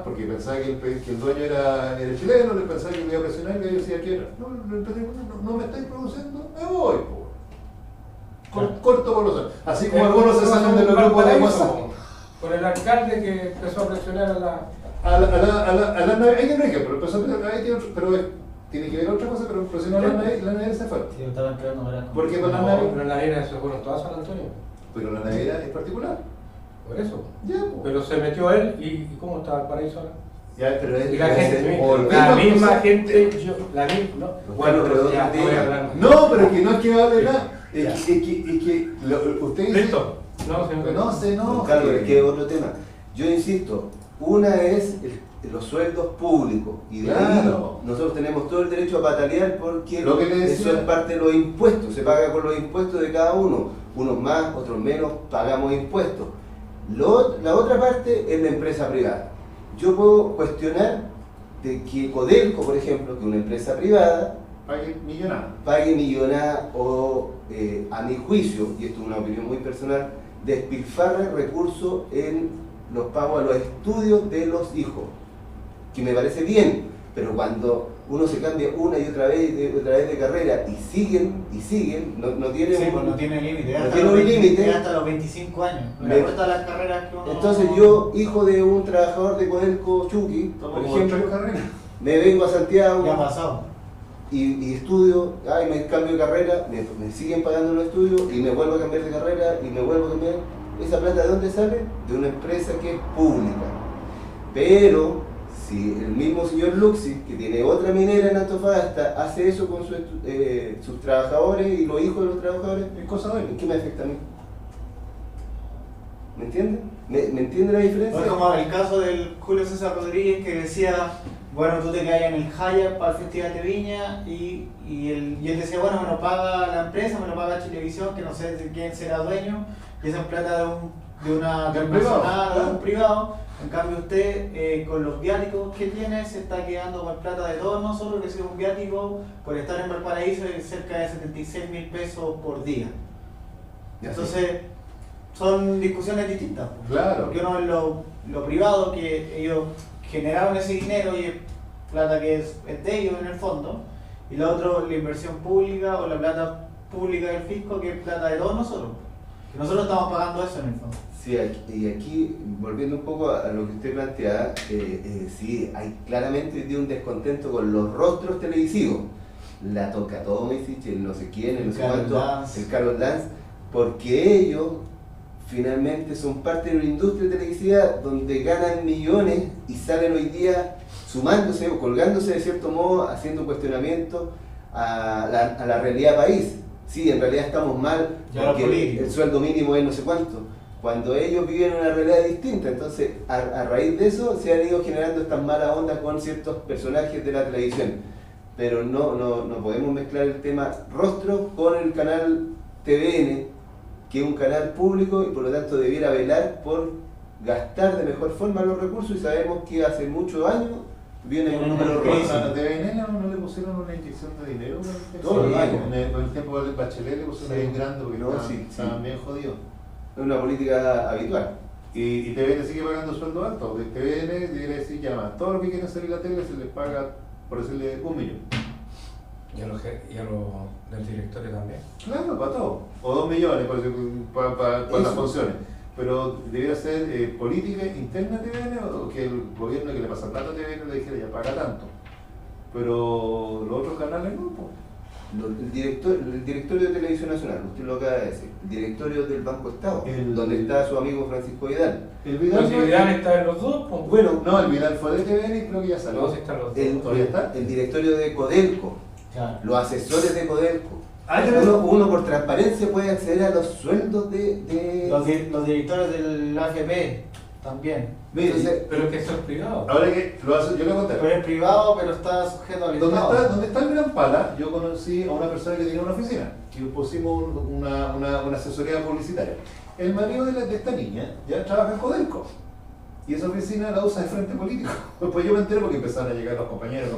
porque pensaba que el dueño era chileno, le pensaba que le iba a presionar y le decía que era. No me estáis produciendo, me voy. Po. Corto por los años. Así como algunos se salen de los grupos de WhatsApp. Con el alcalde que empezó a presionar a la. A la nave, hay un ejemplo, empezó a presionar, tiene que ver otra cosa, pero presionó a la nave se fue. Sí, estaba entregando para- Porque con la No, nave, pero la era se fueron todas a San Antonio. pero la navera es particular. Por eso. Ya, po. Pero se metió él y ¿cómo estaba el paraíso ahora? Ya, pero es Y la gente, volvemos la a misma cosas- gente, la misma, no. Bueno, pero ya, otro no voy a día. hablar más. No, pero que no es que hable nada. Ya. Es que usted dice. Listo. No, señor. No sé, no. Carlos, es que es otro tema. Yo insisto, una es los sueldos públicos y de ahí Claro. nosotros tenemos todo el derecho a patalear porque Lo que le decía- eso es parte de los impuestos, se paga con los impuestos de cada uno, unos más, otros menos, pagamos impuestos. La otra parte es la empresa privada. Yo puedo cuestionar de que Codelco, por ejemplo, que es una empresa privada, Pague millonada. pague millonada o, a mi juicio, y esto es una opinión muy personal, despilfarre recursos en los pagos a los estudios de los hijos, que me parece bien, pero cuando uno se cambia una y otra vez de carrera y siguen, no tiene Sí, un- pues no tiene límite, no hasta tiene los un 20 límite. hasta los 25 años. No Me- importa las carreras que uno. Entonces yo, hijo de un trabajador de Codelco Chucky, por Como ejemplo, tres carreras. me vengo a Santiago, Ya ha pasado. y estudio, me cambio de carrera, me siguen pagando los estudios y me vuelvo a cambiar de carrera y me vuelvo a cambiar. ¿Esa plata de dónde sale? De una empresa que es pública. Pero si el mismo señor Luxi, que tiene otra minera en Antofagasta, hace eso con sus trabajadores y los hijos de los trabajadores, Es cosa de él. ¿en qué me afecta a mí? ¿Me entiende? ¿Me entiende la No diferencia? es como el caso del Julio César Rodríguez que decía, bueno, tú te caes en el Hyatt para el Festival de Viña y él decía, bueno, me lo paga la empresa, me lo paga Chilevisión, que no sé de quién será dueño, y esa es plata de una De un transnacional privado. o de un privado. En cambio usted, con los viáticos que tiene, se está quedando con plata de todos nosotros, que es un viático por estar en Valparaíso de cerca de 76.000 pesos por día. Ya, Entonces, son discusiones distintas. pues. Claro. Porque uno es lo privado, que ellos generaron ese dinero y es plata que es de ellos en el fondo, y lo otro, la inversión pública o la plata pública del fisco, que es plata de todos nosotros. Que nosotros estamos pagando eso en el fondo. Sí, y aquí, volviendo un poco a lo que usted plantea, sí, hay claramente un descontento con los rostros televisivos, la Toca Tomisic, el no sé quién, el no sé Carol cuánto, Dance. el Carol Dance, porque ellos finalmente son parte de una industria televisiva donde ganan millones y salen hoy día sumándose o colgándose de cierto modo, haciendo cuestionamientos a la realidad país. Sí, en realidad estamos mal Ya porque lo político. el sueldo mínimo es no sé cuánto, cuando ellos viven una realidad distinta. Entonces, a raíz de eso se han ido generando estas malas ondas con ciertos personajes de la televisión. Pero no podemos mezclar el tema rostro con el canal TVN, que es un canal público y por lo tanto debiera velar por gastar de mejor forma los recursos, y sabemos que hace muchos años viene un número A rojo. la TVN no le pusieron una inyección de dinero. Todos los años. Con el tiempo del Bachelet le pusieron bien grande porque No, estaban sí. bien jodidos. Es una política habitual. Y TVN sigue pagando sueldo alto, porque TVN debería decir, llama, todo lo que quieren salir en la tele se les paga, por decirle, 1 millón. Y a los del directorio también. Claro, para todo. O 2 millones para las Eso. funciones. Pero debería ser política interna de TVN, o que el gobierno que le pasa plata a TVN le dijera, ya paga tanto. Pero los otros canales no, pues. El directorio de Televisión Nacional, usted lo acaba de decir, el directorio del Banco Estado, El- donde está su amigo Francisco Vidal. El Pero Vidal, si Vidal está en los dos, pues. Bueno, no, el Vidal fue de TVN y creo que ya salió. No, si están los dos. ¿Todavía está? el directorio de Codelco, Claro. los asesores de Codelco. Ah, ya ves. Uno por transparencia puede acceder a los sueldos de... Los directores del AFP también. Mire, Entonces, Pero es que eso es privado. ahora que lo hace, yo le conté. Pero es privado, pero está sujeto al Estado. Donde está el Gran Pala, yo conocí a una persona que tenía una oficina y pusimos una asesoría publicitaria. El marido de esta niña ya trabaja en Codelco y esa oficina la usa de frente político. Después yo me enteré porque empezaron a llegar los compañeros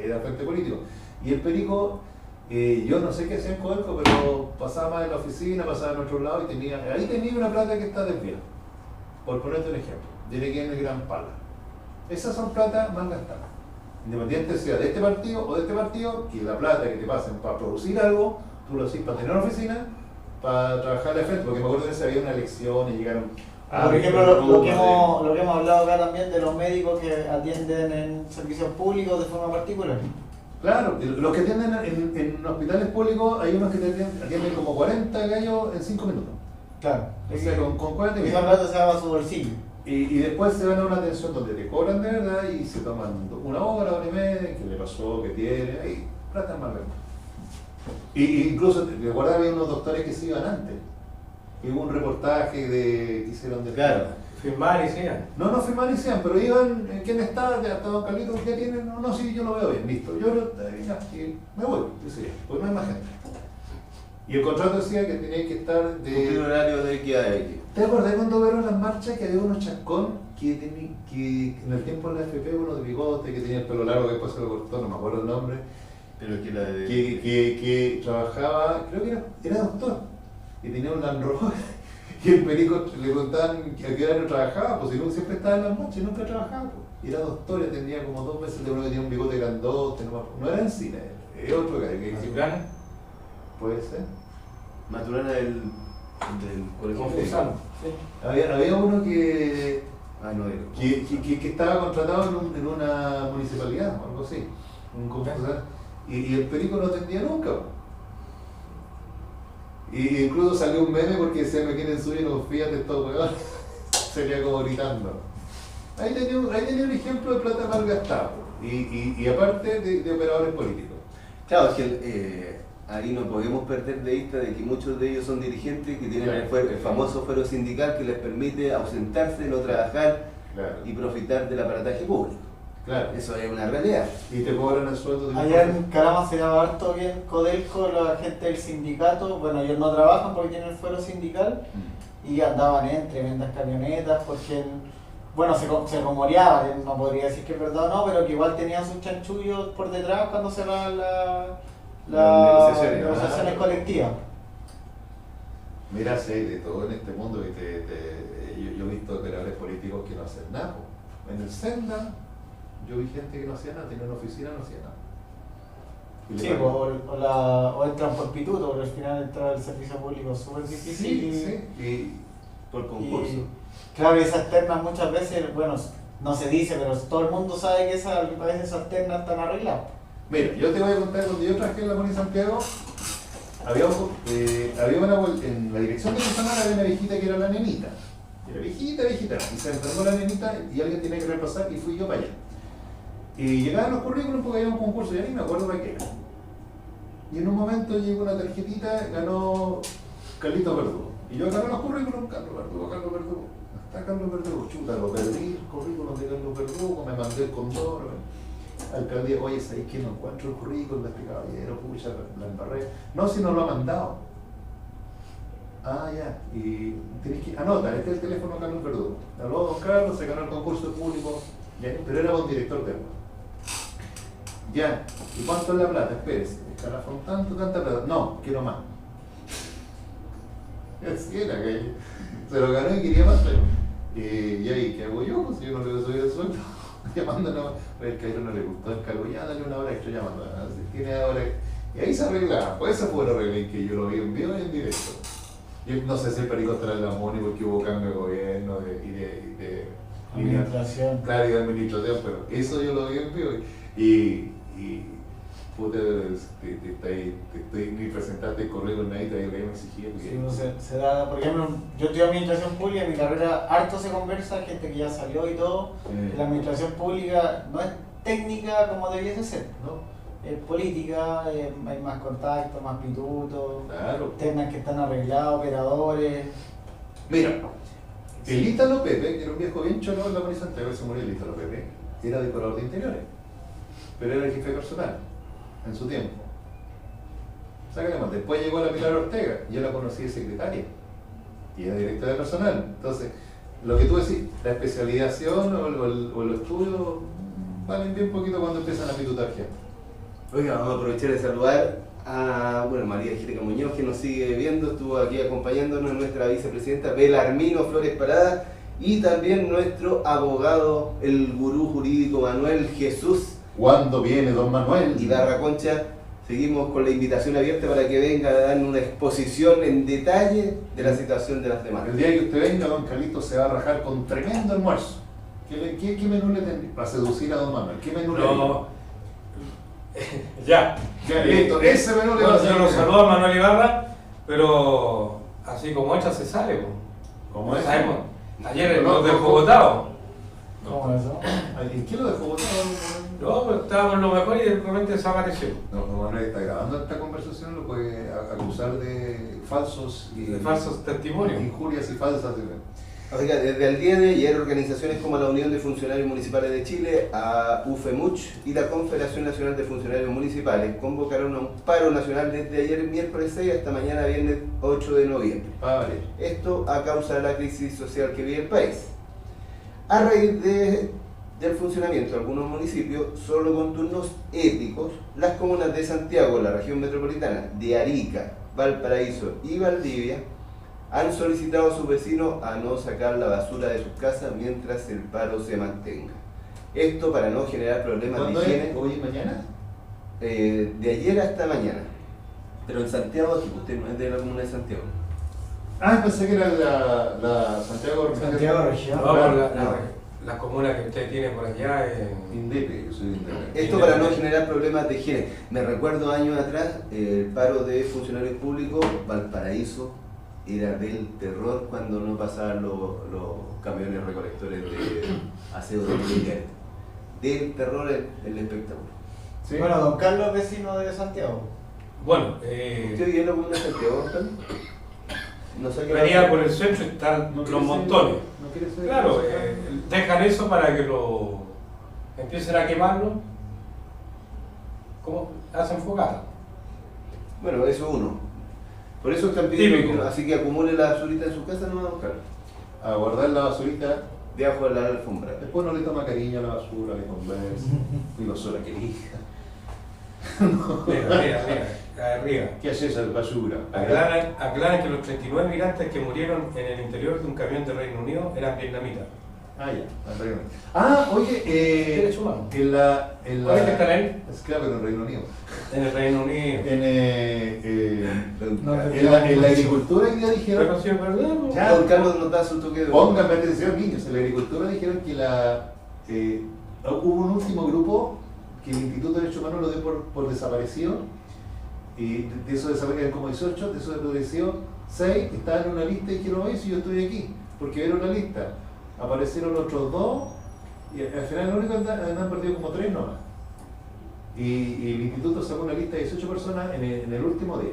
era frente político. Y el perico, yo no sé qué hacía en Codelco, pero pasaba más en la oficina, pasaba en otro lado y ahí tenía una plata que está desviada. Por ponerte un ejemplo, diré que en el Gran Pala. Esas son plata mal gastadas. Independiente sea de este partido o de este partido, y la plata que te pasen para producir algo, tú lo haces para tener una oficina, para trabajar de frente, porque me acuerdo que había una elección y llegaron Por ejemplo, lo que hemos hablado acá también de los médicos que atienden en servicios públicos de forma particular. Claro, los que atienden en hospitales públicos, hay unos que te atienden como 40 gallos en 5 minutos. Claro. O sea, con 40 Esa minutos. plata se va a su bolsillo. Y después se van a una atención donde te cobran de verdad y se toman 1 hora, 1 hora y media, qué le pasó, qué tiene, ahí plata más grande. Y incluso, recuerda que había unos doctores que se iban antes. Y hubo un reportaje que hicieron de... Claro. Firmar y sigan. No firmaron y sean, pero iban, ¿quién está? Ya está don Carlito, ¿qué tiene? No, sí, yo lo veo bien, listo. Yo ya, y me voy, decía, pues no hay más gente. Y el contrato decía que tenía que estar Cumplir de... horario de X a X. ¿Te acordás cuando vieron las marchas que había unos chascón que en el tiempo de la FP, uno de bigote, que tenía el pelo largo, que después se lo cortó, no me acuerdo el nombre, Pero que la de... que trabajaba, creo que era doctor, y tenía un Land Rover, y el perico le contaban a qué hora no trabajaba, pues si no, siempre estaba en las marchas y nunca trabajaba, pues. Y era doctor, y tenía como 2 meses de uno que tenía un bigote grandote, no era Encina, es otro que Maturana. puede ser. Maturana del colegio. Confursano. Sí. Había uno que Ah, no, era. que estaba contratado en una municipalidad o algo así, un concursante, y el perico no atendía nunca. Y incluso salió un meme porque se me quieren subir los Fiat de estos huevones, sería como gritando. Ahí tenía un ejemplo de plata mal gastada, y aparte de operadores políticos. Claro, es que ahí no podemos perder de vista de que muchos de ellos son dirigentes que tienen el famoso fuero sindical que les permite ausentarse, no trabajar Claro, y profitar del aparataje público. claro. Eso es una realidad. Y te cobran el sueldo de Allá en Calama se llama harto bien Codelco, la gente del sindicato, bueno, ellos no trabajan porque tienen el fuero sindical y andaban en tremendas camionetas porque, bueno, se rumoreaba, no podría decir que es verdad o no, pero que igual tenían sus chanchullos por detrás cuando se van las Las negociaciones. negociaciones colectivas. Mira, sí, de todo en este mundo, yo he visto operadores políticos que no hacen nada. En el Senda, yo vi gente que no hacía nada, tenía una oficina, no hacía nada. Y le Sí, pagaban. o entran por pituto, porque al final entrar al servicio público es súper difícil. Sí, y Por concurso. Y, claro, esas ternas muchas veces, bueno, no se dice, pero todo el mundo sabe que a veces esas ternas están arregladas. Mira, yo te voy a contar, cuando yo trabajé en la Moni Santiago, había en la dirección de personal había una viejita que era la nenita. Era viejita, y se enfermó la nenita y alguien tenía que reemplazar y fui yo para allá. Y llegaban los currículums porque había un concurso, ya ni me acuerdo de qué era. Y en un momento llegó una tarjetita, ganó Carlitos Verdugo. Y yo agarré los currículums, Carlos Verdugo. Está Carlos Verdugo, chuta, lo perdí, el currículum de Carlos Verdugo, me mandé el condor. Alcaldía, oye, ¿sabéis que no encuentro el currículum de este caballero? Pucha, la embarré. No, si no lo ha mandado. Ah, ya, y tenés que, anota, este es el teléfono de Carlos Verdugo. Habló a don Carlos, se ganó el concurso público, ya, pero era buen director de agua. Ya, ¿y cuánto es la plata? Espérese, escalafón tanto, tanta plata. No, quiero más. Así era, que se lo ganó y quería más, pero. Y ahí, ¿qué hago yo? Pues yo no le voy a subir el sueldo. Llamando, el caballero no le gustó el cargo, ya dale una hora extra llamando. Así, tiene ahora. Y ahí se arreglaba, pues esa fue la regla en que yo lo vi en vivo y en directo. Yo no sé si el perico estará en la MONI porque hubo cambio de gobierno y de administración. Claro, y de administración, pero eso yo lo vi en vivo y puta, ni presentarte correo en nadie, todavía me exigía. Sí, se da, por ejemplo, yo estudié administración pública, en mi carrera harto se conversa, gente que ya salió y todo. La administración pública no es técnica como debiese ser, ¿no? Es política, hay más contacto, más pitutos, Claro. temas que están arreglados, operadores. Mira, el Ítalo Pepe, que era un viejo bien cholo en la Moni Santiago, se murió el Ítalo Pepe, era decorador de interiores, pero era el jefe personal en su tiempo. Sácale más. Después llegó la Pilar Ortega, yo la conocí de secretaria y era directora de personal. Entonces, lo que tú decís, la especialización o el estudio valen bien poquito cuando empiezan a pitutar gente. Oiga, vamos a aprovechar de saludar a María Angélica Muñoz, que nos sigue viendo, estuvo aquí acompañándonos, nuestra vicepresidenta Belarmino Flores Parada, y también nuestro abogado, el gurú jurídico Manuel Jesús ¿Cuándo viene don Manuel? Ibarra Concha. Seguimos con la invitación abierta para que venga a dar una exposición en detalle de la situación de las demandas. El día que usted venga, don Carlitos se va a rajar con tremendo almuerzo. ¿Qué menú le tendría para seducir a don Manuel? ¿Qué menú le No. Ya. listo, ese menú le va a Yo lo saludo a Manuel Ibarra, pero así como hecha se sale. ¿Cómo es? Sabemos. Ayer nos dejó votado. ¿Cómo eso? ¿En qué lo dejó botado? No, pues estábamos en lo mejor y de repente desapareció. No, Manuel está grabando esta conversación, lo puede acusar de falsos y De falsos testimonios. injurias y falsas. Oiga, desde el día de ayer, organizaciones como la Unión de Funcionarios Municipales de Chile, a UFEMUCH y la Confederación Nacional de Funcionarios Municipales convocaron a un paro nacional desde ayer miércoles 6 hasta mañana viernes 8 de noviembre. Vale. Esto a causa de la crisis social que vive el país. A raíz del funcionamiento de algunos municipios, solo con turnos éticos, las comunas de Santiago, la región metropolitana, de Arica, Valparaíso y Valdivia, han solicitado a sus vecinos a no sacar la basura de sus casas mientras el paro se mantenga. Eesto para no generar problemas de ¿Cuándo higiene. es? ¿Hoy y mañana? De ayer hasta mañana. Pero en Santiago, aquí usted no es de la comuna de Santiago. Ah, pensé que era la Santiago Región. No, por la comuna que usted tiene por allá Indepe, yo soy de Indepe. Esto para no generar problemas de higiene. Me recuerdo años atrás, el paro de funcionarios públicos, Valparaíso, era del terror cuando no pasaban los camiones recolectores de aseo domiciliario. Del terror el espectáculo. ¿Sí? Bueno, don Carlos es vecino de Santiago. Bueno, ¿Usted vive en la comuna de Santiago, Carlos? No sé qué venía por el centro y están ¿No los quiere ser- montones. ¿No quiere ser- Claro, dejan eso para que lo empiecen a quemarlo. ¿Cómo? Hacen fogata. Bueno, eso uno. Por eso están pidiendo, Típico. así que acumule la basurita en su casa, no va a buscar. A guardar la basurita. Debajo de la alfombra. Después no le toma cariño a la basura, le conversa. Y lo sola que elija. Mira, arriba. ¿Qué hace esa basura? Aclaran que los 39 migrantes que murieron en el interior de un camión de Reino Unido eran vietnamitas. Ah, ya, anteriormente. Ah, oye, Derechos humanos. en la... ¿Cuál es que están ahí? Es claro, en el Reino Unido. En el Reino Unido. En la agricultura hoy día dijeron... Pero sí es verdad, ¿no? Ya. Don Carlos nos da su toque de Pónganme atención, niños. En la agricultura dijeron que hubo un último grupo que el Instituto de Derechos Humanos lo dio por desaparecido, y de esos desaparecidos como 18, de esos desaparecidos 6 estaban en una lista y dijeron, oye, si yo estoy aquí, porque era una lista. Aparecieron otros 2 y al final lo único que han perdido como 3 nomás. Y el instituto sacó una lista de 18 personas en el último día.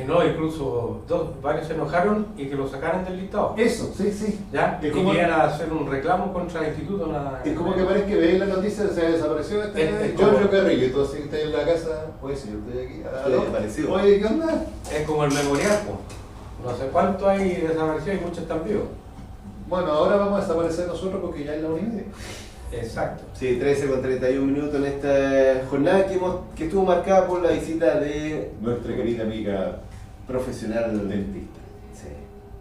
No, incluso varios se enojaron y que lo sacaran del listado. Eso, sí. ¿Ya? Es Y como- querían hacer un reclamo contra el instituto. Es como que parece que veis la noticia, se desapareció Giorgio Carrillo, y tú así estás en la casa, oye, si yo estoy aquí, Estoy desaparecido. oye, ¿qué onda? Es como el memorial, po. No sé cuánto hay desaparecidos y muchos están vivos. Bueno, ahora vamos a desaparecer nosotros porque ya es la 1:30. Exacto. Sí, 13:31 en esta jornada que estuvo marcada por la visita de Nuestra querida amiga profesional dentista sí,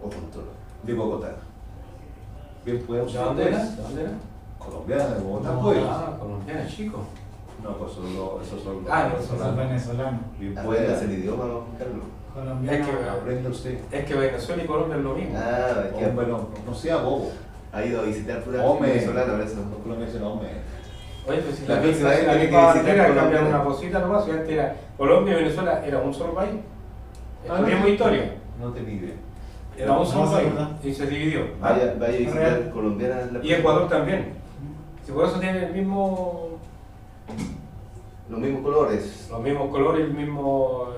odontólogo. de Bogotá. Bien, podemos ¿De dónde era? ¿De dónde era? Colombiana de Bogotá, No, pues. Ah, colombiana, chico. No, pues esos son los Ah, no, Esos son venezolanos. Bien, ¿Aprendas el pueda. idioma, Carlos? Colombianos. Es que- Aprenda usted. Es que Venezuela y Colombia es lo mismo. Ah, es que Hombre, no sea bobo. ha ido a visitar pura Hombre. venezolana, por eso. Los colombianos dicen, hombre. Oye, pues si La la próxima vez tiene que misma visitar bandera Colombia. cambiaron una cosita nomás, y antes era Colombia y Venezuela era un solo país. Ah, Estudiamos no. historia. No tenía idea. Era un solo No, país ¿verdad? y se dividió. Vaya a visitar Real. colombiana. Y Ecuador también. Si por eso tiene el mismo, Los mismos colores. los mismos colores, el mismo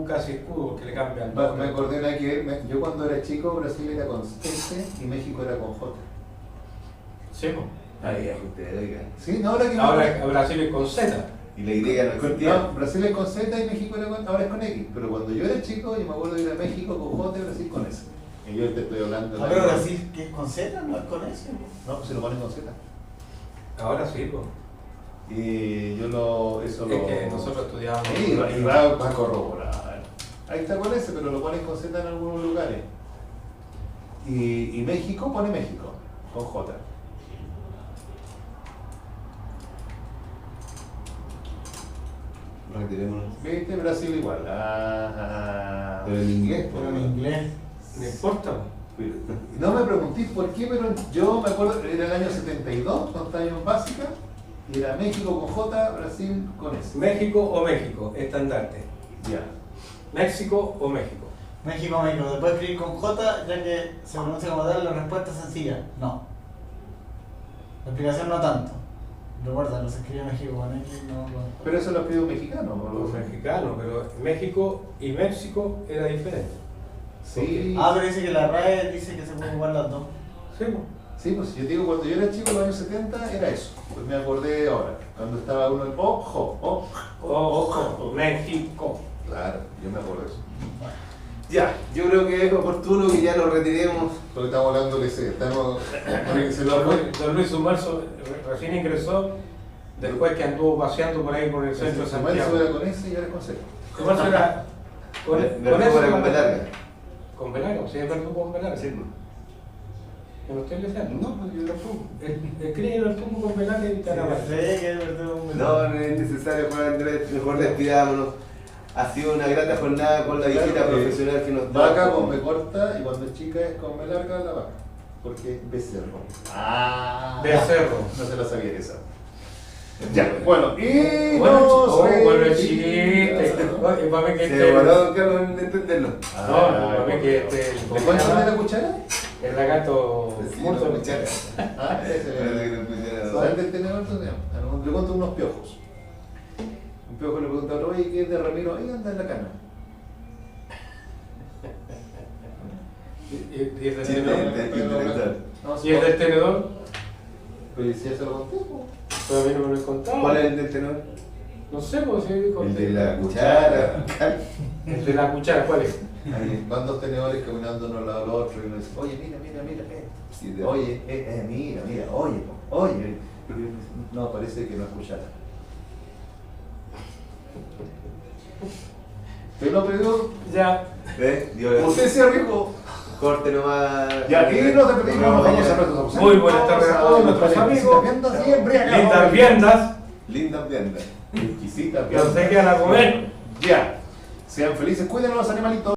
casi escudo que le cambian. Me acordé una que yo cuando era chico, Brasil era con S y México era con J. Sí, pues. Ahí, usted, oiga. Sí, no, ahora que Ahora Brasil es con Z. Y la Y no existía. No, Brasil es con Z y México ahora es con X. Pero cuando yo era chico, yo me acuerdo de ir a México con J y Brasil con S. Y yo te estoy hablando de Ah, pero Brasil, que es con Z, no es con S. No, pues se lo ponen con Z. Ahora sí, pues. Y yo eso Es que nosotros estudiábamos. Sí, y va a corroborar. Ahí está con S, pero lo ponen con Z en algunos lugares. Y México pone México, con J. Retirémonos. ¿Viste? Brasil igual. Pero en inglés, Pero en inglés. No importa. No me preguntéis por qué, pero yo me acuerdo, era el año 72, cuando estaba yo en básica, y era México con J, Brasil con S. México o México, estandarte. Ya. México o México. México, México. Después escribir con J, ya que se pronuncia como tal, la respuesta es sencilla. No. La explicación no tanto. Recuerda, no se escribe México con X, no con... Pero eso lo escribió mexicano, ¿no? Los mexicanos, pero México y México era diferente. Sí. Ah, pero dice que la RAE dice que se pueden jugar las dos. Sí, pues. Sí, pues yo digo, cuando yo era chico, en los años 70, era eso. Pues me acordé ahora, cuando estaba uno en ojo. México. Claro, yo me acuerdo de eso. Ya, yo creo que es oportuno que ya nos retiremos. Porque estamos hablando de ese, estamos... se lo Don Luis Sumarzo recién ingresó después que anduvo paseando por ahí por el centro de Santiago. era con ese y ahora es con C. Sumarzo era con Me eso. para con B larga. Con Belarga, sí, es verdad con Belarga. Sí, ¿Me lo estoy leyendo? no, pues yo tampoco. Escribe el tubo con Belarga y Carabal. Sí, que es verdad. No, no es necesario, Juan Andrés. Mejor despidámonos. Ha sido una grata jornada con la visita Claro, profesional que nos Vaca con B corta y cuando es chica es con B larga la vaca. Porque becerro. Becerro. No se la sabía esa. Ya, bueno, y Bueno, el chiste. Oye, para mí que Se este. demoró Don Carlos en entenderlo. No, para mí que este. ¿Le cuento de la cuchara? El lagarto Sí, muerto. no, cuchara. Ah, ese. Parece que no escucharon. ¿Sabes del tenedor? Le cuento unos piojos. Un piojo le pregunta a otro, oye, ¿qué es de Ramiro? Ahí anda en la cana. Y el del Sí, tenedor. intelectual. No, Y el del tenedor. Pero si ya se lo conté, po. Pero a mí no me lo he contado. ¿Cuál es el del tenor? No sé, pues si dijo. El de la cuchara. El de la cuchara, ¿cuál es? Ahí van dos tenedores caminando uno al lado del otro y uno dice, oye, mira, Sí, de- oye, mira, oye. No, parece que no escuchara. ¿Te lo pidió? Ya. ¿Ves? Dios. Usted se arriesgó. Corte nomás. Y aquí nos despedimos, nos vamos a nuestros ausentes. Muy buenas tardes a todos nuestros amigos. Lindas viandas. Lindas viandas. Exquisitas Que no se quedan a comer. Ya. Sean felices, cuiden a los animalitos.